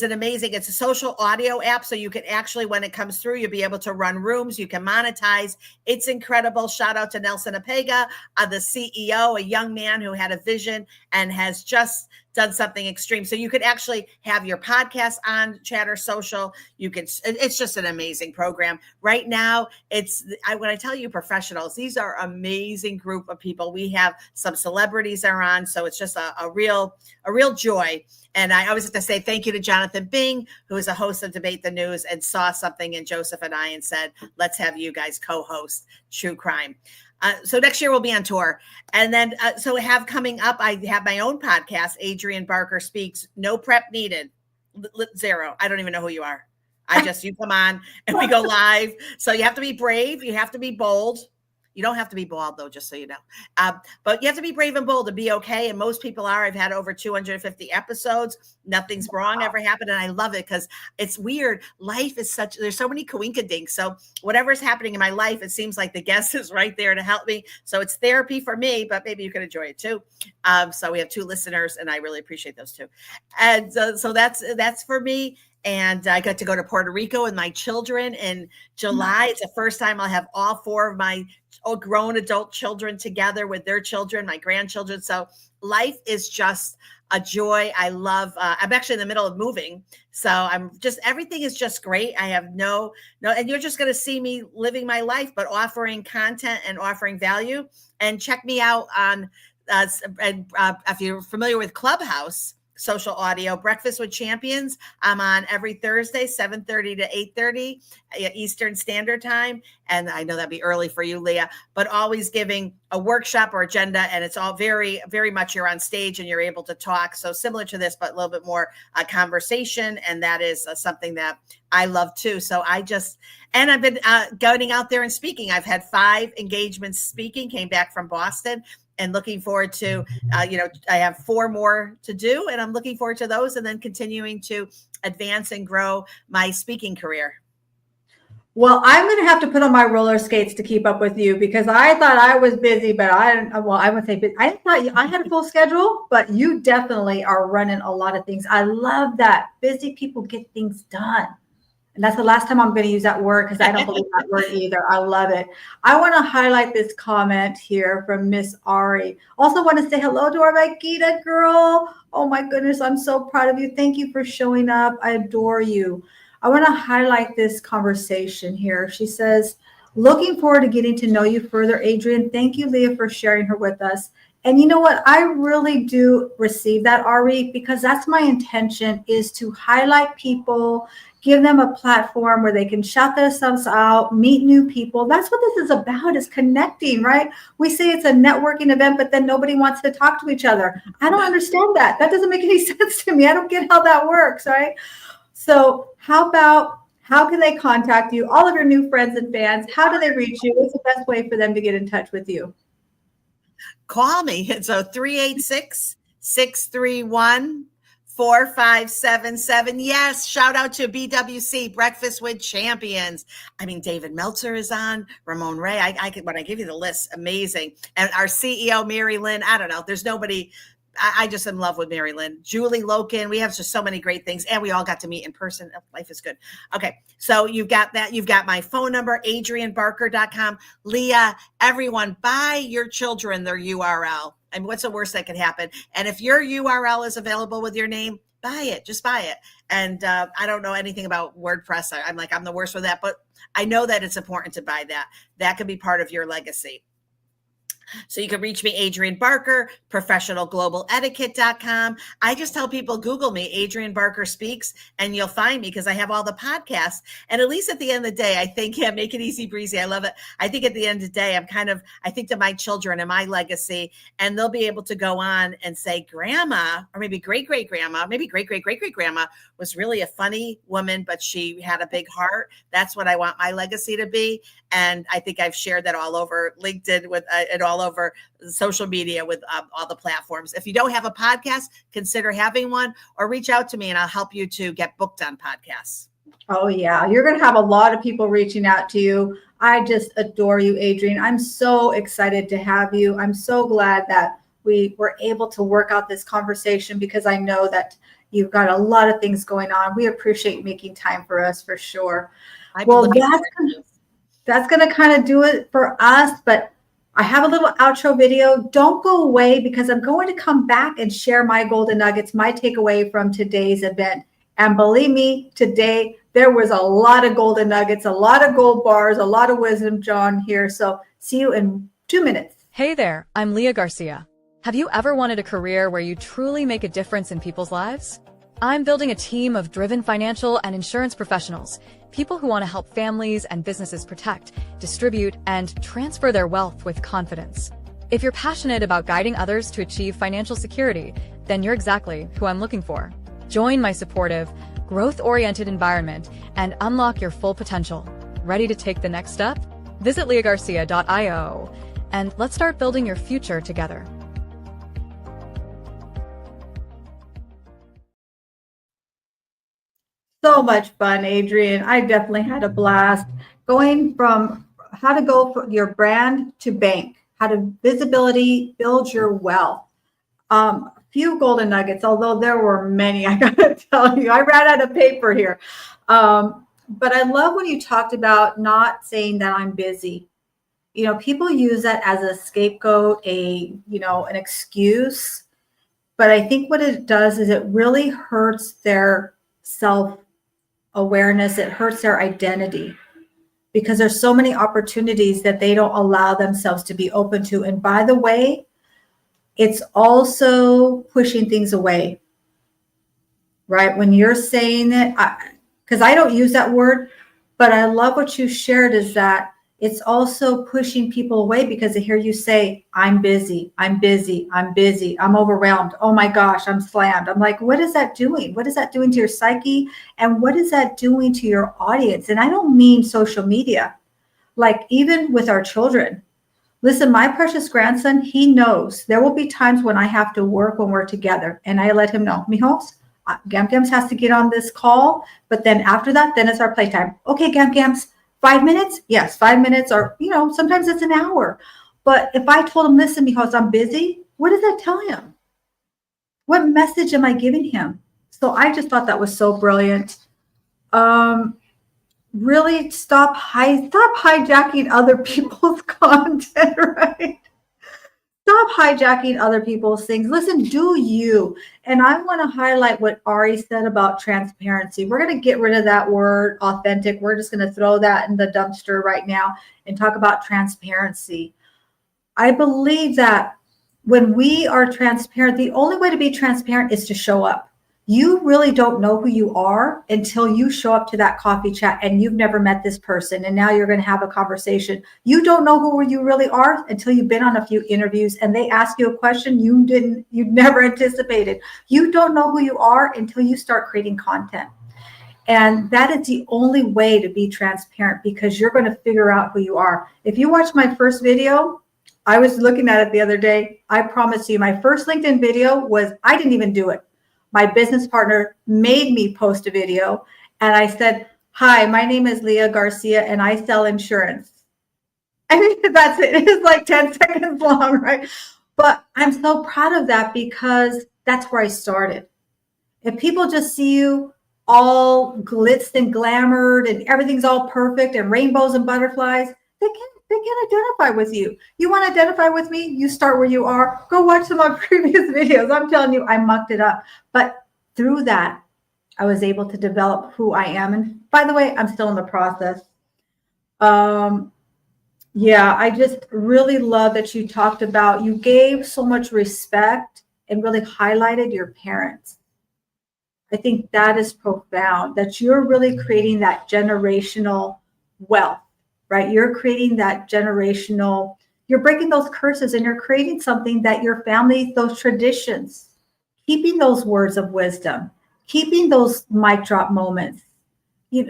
Speaker 3: an amazing, it's a social audio app. So you can actually, when it comes through, you'll be able to run rooms. You can monetize. It's incredible. Shout out to Nelson Apega, the CEO, a young man who had a vision and has just done something extreme. So you could actually have your podcast on Chatter Social. It's just an amazing program. Right now, when I tell you professionals, these are amazing group of people. We have some celebrities are on. So it's just a real joy. And I always have to say thank you to Jonathan Bing, who is a host of Debate the News and saw something in Joseph and I and said, let's have you guys co-host True Crime. So next year we'll be on tour. And then, so have coming up, I have my own podcast, Adrienne Barker Speaks, no prep needed, zero. I don't even know who you are. You come on and we go live. So you have to be brave. You have to be bold. You don't have to be bald though, just so you know. But you have to be brave and bold to be okay. And most people are. I've had over 250 episodes. Nothing's wrong ever happened. And I love it because it's weird. Life is there's so many coinkydinks. So whatever's happening in my life, it seems like the guest is right there to help me. So it's therapy for me, but maybe you can enjoy it too. So we have 2 listeners and I really appreciate those 2. And so that's for me. And I got to go to Puerto Rico with my children in July. It's the first time I'll have all 4 of my grown adult children together with their children, my grandchildren. So life is just a joy. I love, I'm actually in the middle of moving. So everything is just great. I have no, and you're just going to see me living my life, but offering content and offering value. And check me out on, if you're familiar with Clubhouse, social audio, Breakfast with Champions. I'm on every Thursday, 7:30 to 8:30 Eastern Standard Time. And I know that'd be early for you, Leah, but always giving a workshop or agenda. And it's all very, very much you're on stage and you're able to talk. So similar to this, but a little bit more conversation. And that is something that I love too. So and I've been going out there and speaking. I've had 5 engagements speaking, came back from Boston. And looking forward to, I have 4 more to do, and I'm looking forward to those and then continuing to advance and grow my speaking career.
Speaker 2: Well, I'm going to have to put on my roller skates to keep up with you because I thought I was busy, but I would say busy. I thought I had a full schedule, but you definitely are running a lot of things. I love that busy people get things done. And that's the last time I'm going to use that word because I don't believe that word either. I love it. I want to highlight this comment here from Miss Ari. Also want to say hello to our Vaquita girl. Oh my goodness, I'm so proud of you. Thank you for showing up. I adore you. I want to highlight this conversation here. She says, looking forward to getting to know you further, Adrian. Thank you, Leah, for sharing her with us. And you know what? I really do receive that, Ari, because that's my intention, is to highlight people, give them a platform where they can shout themselves out, meet new people. That's what this is about, is connecting, right? We say it's a networking event, but then nobody wants to talk to each other. I don't understand that. That doesn't make any sense to me. I don't get how that works, right? So how can they contact you? All of your new friends and fans, how do they reach you? What's the best way for them to get in touch with you?
Speaker 3: Call me. So 386-631-4577. Yes. Shout out to BWC, Breakfast with Champions. I mean, David Meltzer is on, Ramon Ray. When I give you the list, amazing. And our CEO, Mary Lynn, I don't know. There's nobody. I just am in love with Mary Lynn. Julie Loken. We have just so many great things. And we all got to meet in person. Life is good. Okay. So you've got that. You've got my phone number, adrianbarker.com. Leah, everyone, buy your children their URL. And what's the worst that could happen? And if your URL is available with your name, buy it. Just buy it. And I don't know anything about WordPress. I'm the worst with that. But I know that it's important to buy that. That could be part of your legacy. So you can reach me, Adrian Barker, professionalglobaletiquette.com. I just tell people, Google me, Adrian Barker Speaks, and you'll find me because I have all the podcasts. And at least at the end of the day, I think, make it easy breezy. I love it. I think at the end of the day, I think to my children and my legacy, and they'll be able to go on and say, Grandma, or maybe great-great-grandma, maybe great-great-great-great-grandma was really a funny woman, but she had a big heart. That's what I want my legacy to be. And I think I've shared that all over LinkedIn and all over social media with all the platforms. If you don't have a podcast, consider having one or reach out to me and I'll help you to get booked on podcasts.
Speaker 2: Oh, yeah. You're going to have a lot of people reaching out to you. I just adore you, Adrian. I'm so excited to have you. I'm so glad that we were able to work out this conversation because I know that you've got a lot of things going on. We appreciate you making time for us for sure. Well, that's going to kind of do it for us, but I have a little outro video. Don't go away because I'm going to come back and share my golden nuggets, my takeaway from today's event. And believe me, today there was a lot of golden nuggets, a lot of gold bars, a lot of wisdom, John, here. So see you in 2 minutes.
Speaker 1: Hey there, I'm Leah Garcia. Have you ever wanted a career where you truly make a difference in people's lives? I'm building a team of driven financial and insurance professionals, people who want to help families and businesses protect, distribute, and transfer their wealth with confidence. If you're passionate about guiding others to achieve financial security, then you're exactly who I'm looking for. Join my supportive, growth-oriented environment and unlock your full potential. Ready to take the next step? Visit leahgarcia.io and let's start building your future together.
Speaker 2: So much fun, Adrian. I definitely had a blast going from how to go from your brand to bank, how to visibility, build your wealth. Few golden nuggets, although there were many, I gotta tell you, I ran out of paper here. But I love when you talked about not saying that I'm busy. You know, people use that as a scapegoat, an excuse. But I think what it does is it really hurts their self-awareness. It hurts their identity because there's so many opportunities that they don't allow themselves to be open to. And by the way, it's also pushing things away, right? When you're saying it, because I don't use that word, but I love what you shared is that it's also pushing people away because they hear you say, I'm busy, I'm busy, I'm busy, I'm overwhelmed. Oh my gosh, I'm slammed. I'm like, what is that doing? What is that doing to your psyche? And what is that doing to your audience? And I don't mean social media, like even with our children. Listen, my precious grandson, he knows there will be times when I have to work when we're together. And I let him know, Mijos, Gam Gams has to get on this call. But then after that, then it's our playtime. Okay, Gam Gams. 5 minutes? Yes, 5 minutes, or, sometimes it's an hour. But if I told him, listen, because I'm busy, what does that tell him? What message am I giving him? So I just thought that was so brilliant. Really stop hijacking other people's content, right? Stop hijacking other people's things. Listen, do you. And I want to highlight what Ari said about transparency. We're going to get rid of that word, authentic. We're just going to throw that in the dumpster right now and talk about transparency. I believe that when we are transparent, the only way to be transparent is to show up. You really don't know who you are until you show up to that coffee chat and you've never met this person. And now you're going to have a conversation. You don't know who you really are until you've been on a few interviews and they ask you a question you'd never anticipated. You don't know who you are until you start creating content. And that is the only way to be transparent because you're going to figure out who you are. If you watch my first video, I was looking at it the other day. I promise you, my first LinkedIn video I didn't even do it. My business partner made me post a video and I said, hi, my name is Leah Garcia and I sell insurance. I mean, that's it. It is like 10 seconds long, right? But I'm so proud of that because that's where I started. If people just see you all glitz and glamored and everything's all perfect and rainbows and butterflies, they can't identify with you. You want to identify with me? You start where you are. Go watch some of my previous videos. I'm telling you, I mucked it up. But through that, I was able to develop who I am. And by the way, I'm still in the process. Yeah, I just really love that you talked about, you gave so much respect and really highlighted your parents. I think that is profound, that you're really creating that generational wealth. Right? You're creating that generational, you're breaking those curses and you're creating something that your family, those traditions, keeping those words of wisdom, keeping those mic drop moments.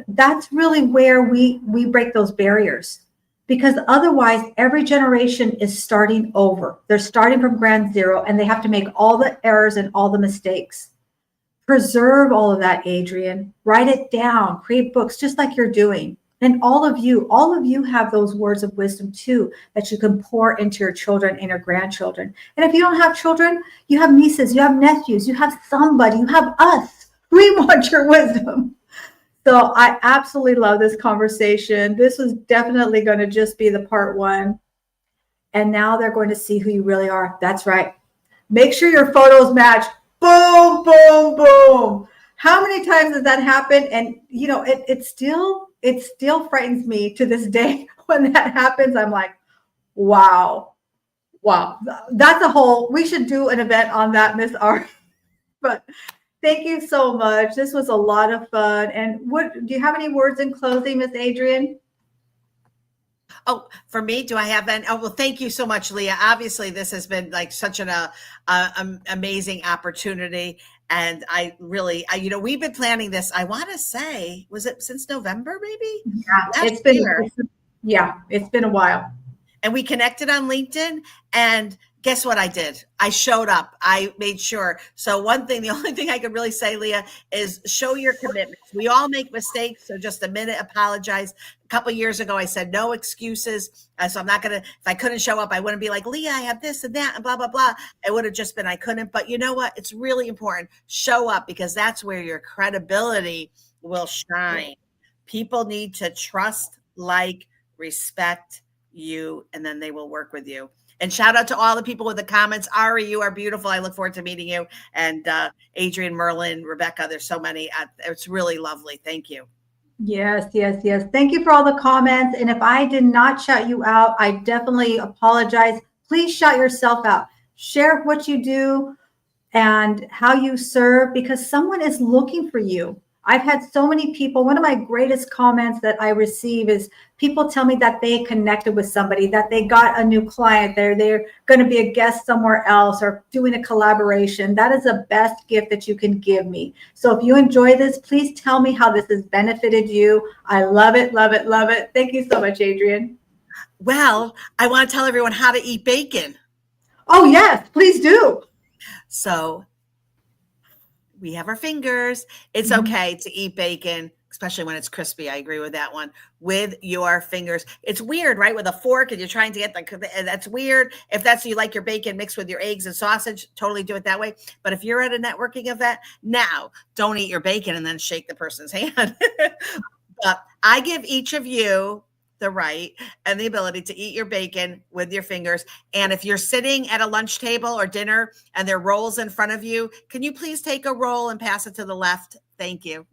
Speaker 2: That's really where we break those barriers because otherwise every generation is starting over. They're starting from ground zero and they have to make all the errors and all the mistakes. Preserve all of that, Adrian. Write it down, create books just like you're doing. And all of you have those words of wisdom too, that you can pour into your children and your grandchildren. And if you don't have children, you have nieces, you have nephews, you have somebody, you have us. We want your wisdom. So I absolutely love this conversation. This was definitely going to just be the part one. And now they're going to see who you really are. That's right. Make sure your photos match. Boom, boom, boom. How many times has that happened? And it still frightens me to this day when that happens. I'm like, wow. That's we should do an event on that, Miss R. But thank you so much. This was a lot of fun. And do you have any words in closing, Miss Adrian?
Speaker 3: Oh, for me, do I have that? Oh, well, thank you so much, Leah. Obviously, this has been like such an amazing opportunity. And I really, we've been planning this. I want to say, was it since November, maybe?
Speaker 2: Yeah, it's been Yeah, it's been a while.
Speaker 3: And we connected on LinkedIn, and guess what I did? I showed up. I made sure. So the only thing I could really say, Leah, is show your commitments. We all make mistakes. So just a minute, apologize. A couple of years ago, I said no excuses. So I'm not going to, if I couldn't show up, I wouldn't be like, Leah, I have this and that and blah, blah, blah. It would have just been, I couldn't. But you know what? It's really important. Show up, because that's where your credibility will shine. People need to trust, like, respect you, and then they will work with you. And shout out to all the people with the comments. Ari, you are beautiful. I look forward to meeting you. And Adrian, Merlin, Rebecca, there's so many. It's really lovely. Thank you.
Speaker 2: Yes. Thank you for all the comments. And if I did not shout you out, I definitely apologize. Please shout yourself out. Share what you do and how you serve, because someone is looking for you. I've had so many people. One of my greatest comments that I receive is people tell me that they connected with somebody, that they got a new client. They're going to be a guest somewhere else or doing a collaboration. That is the best gift that you can give me. So if you enjoy this, please tell me how this has benefited you. I love it, love it, love it. Thank you so much, Adrian.
Speaker 3: Well, I want to tell everyone how to eat bacon.
Speaker 2: Oh, yes, please do.
Speaker 3: So we have our fingers. It's okay to eat bacon, especially when it's crispy. I agree with that one. With your fingers. It's weird, right? With a fork and you're trying to get that's weird. If that's, you like your bacon mixed with your eggs and sausage, totally do it that way. But if you're at a networking event, now don't eat your bacon and then shake the person's hand. But I give each of you the right and the ability to eat your bacon with your fingers. And if you're sitting at a lunch table or dinner and there are rolls in front of you, can you please take a roll and pass it to the left? Thank you.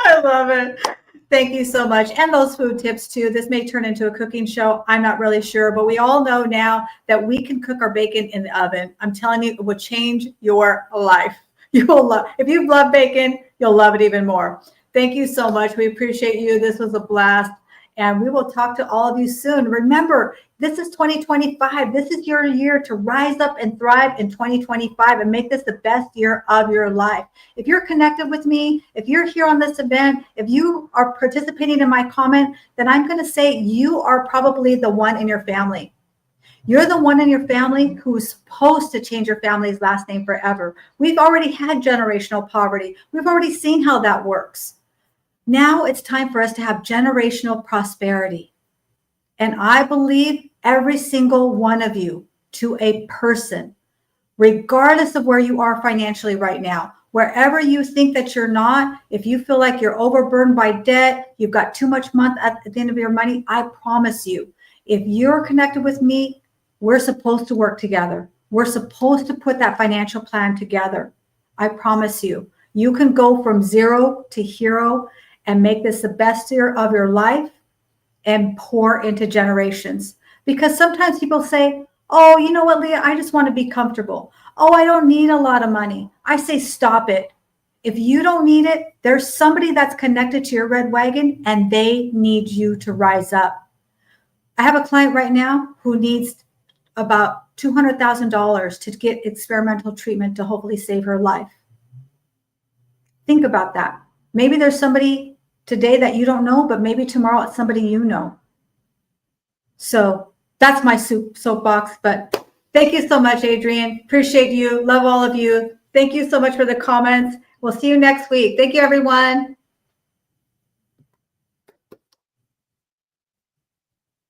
Speaker 2: I love it. Thank you so much. And those food tips too. This may turn into a cooking show. I'm not really sure, but we all know now that we can cook our bacon in the oven. I'm telling you, it will change your life. You will love, if you love bacon, you'll love it even more. Thank you so much. We appreciate you. This was a blast. And we will talk to all of you soon. Remember, this is 2025. This is your year to rise up and thrive in 2025 and make this the best year of your life. If you're connected with me, if you're here on this event, if you are participating in my comment, then I'm going to say you are probably the one in your family. You're the one in your family who's supposed to change your family's last name forever. We've already had generational poverty. We've already seen how that works. Now it's time for us to have generational prosperity. And I believe every single one of you, to a person, regardless of where you are financially right now, wherever you think that you're not, if you feel like you're overburdened by debt, you've got too much month at the end of your money, I promise you, if you're connected with me, we're supposed to work together. We're supposed to put that financial plan together. I promise you, you can go from zero to hero and make this the best year of your life and pour into generations. Because sometimes people say, oh, you know what, Leah, I just want to be comfortable. Oh, I don't need a lot of money. I say, stop it. If you don't need it, there's somebody that's connected to your red wagon and they need you to rise up. I have a client right now who needs about $200,000 to get experimental treatment to hopefully save her life. Think about that. Maybe there's somebody today that you don't know, but maybe tomorrow it's somebody you know. So that's my soapbox. But thank you so much, Adrian. Appreciate you. Love all of you. Thank you so much for the comments. We'll see you next week. Thank you, everyone.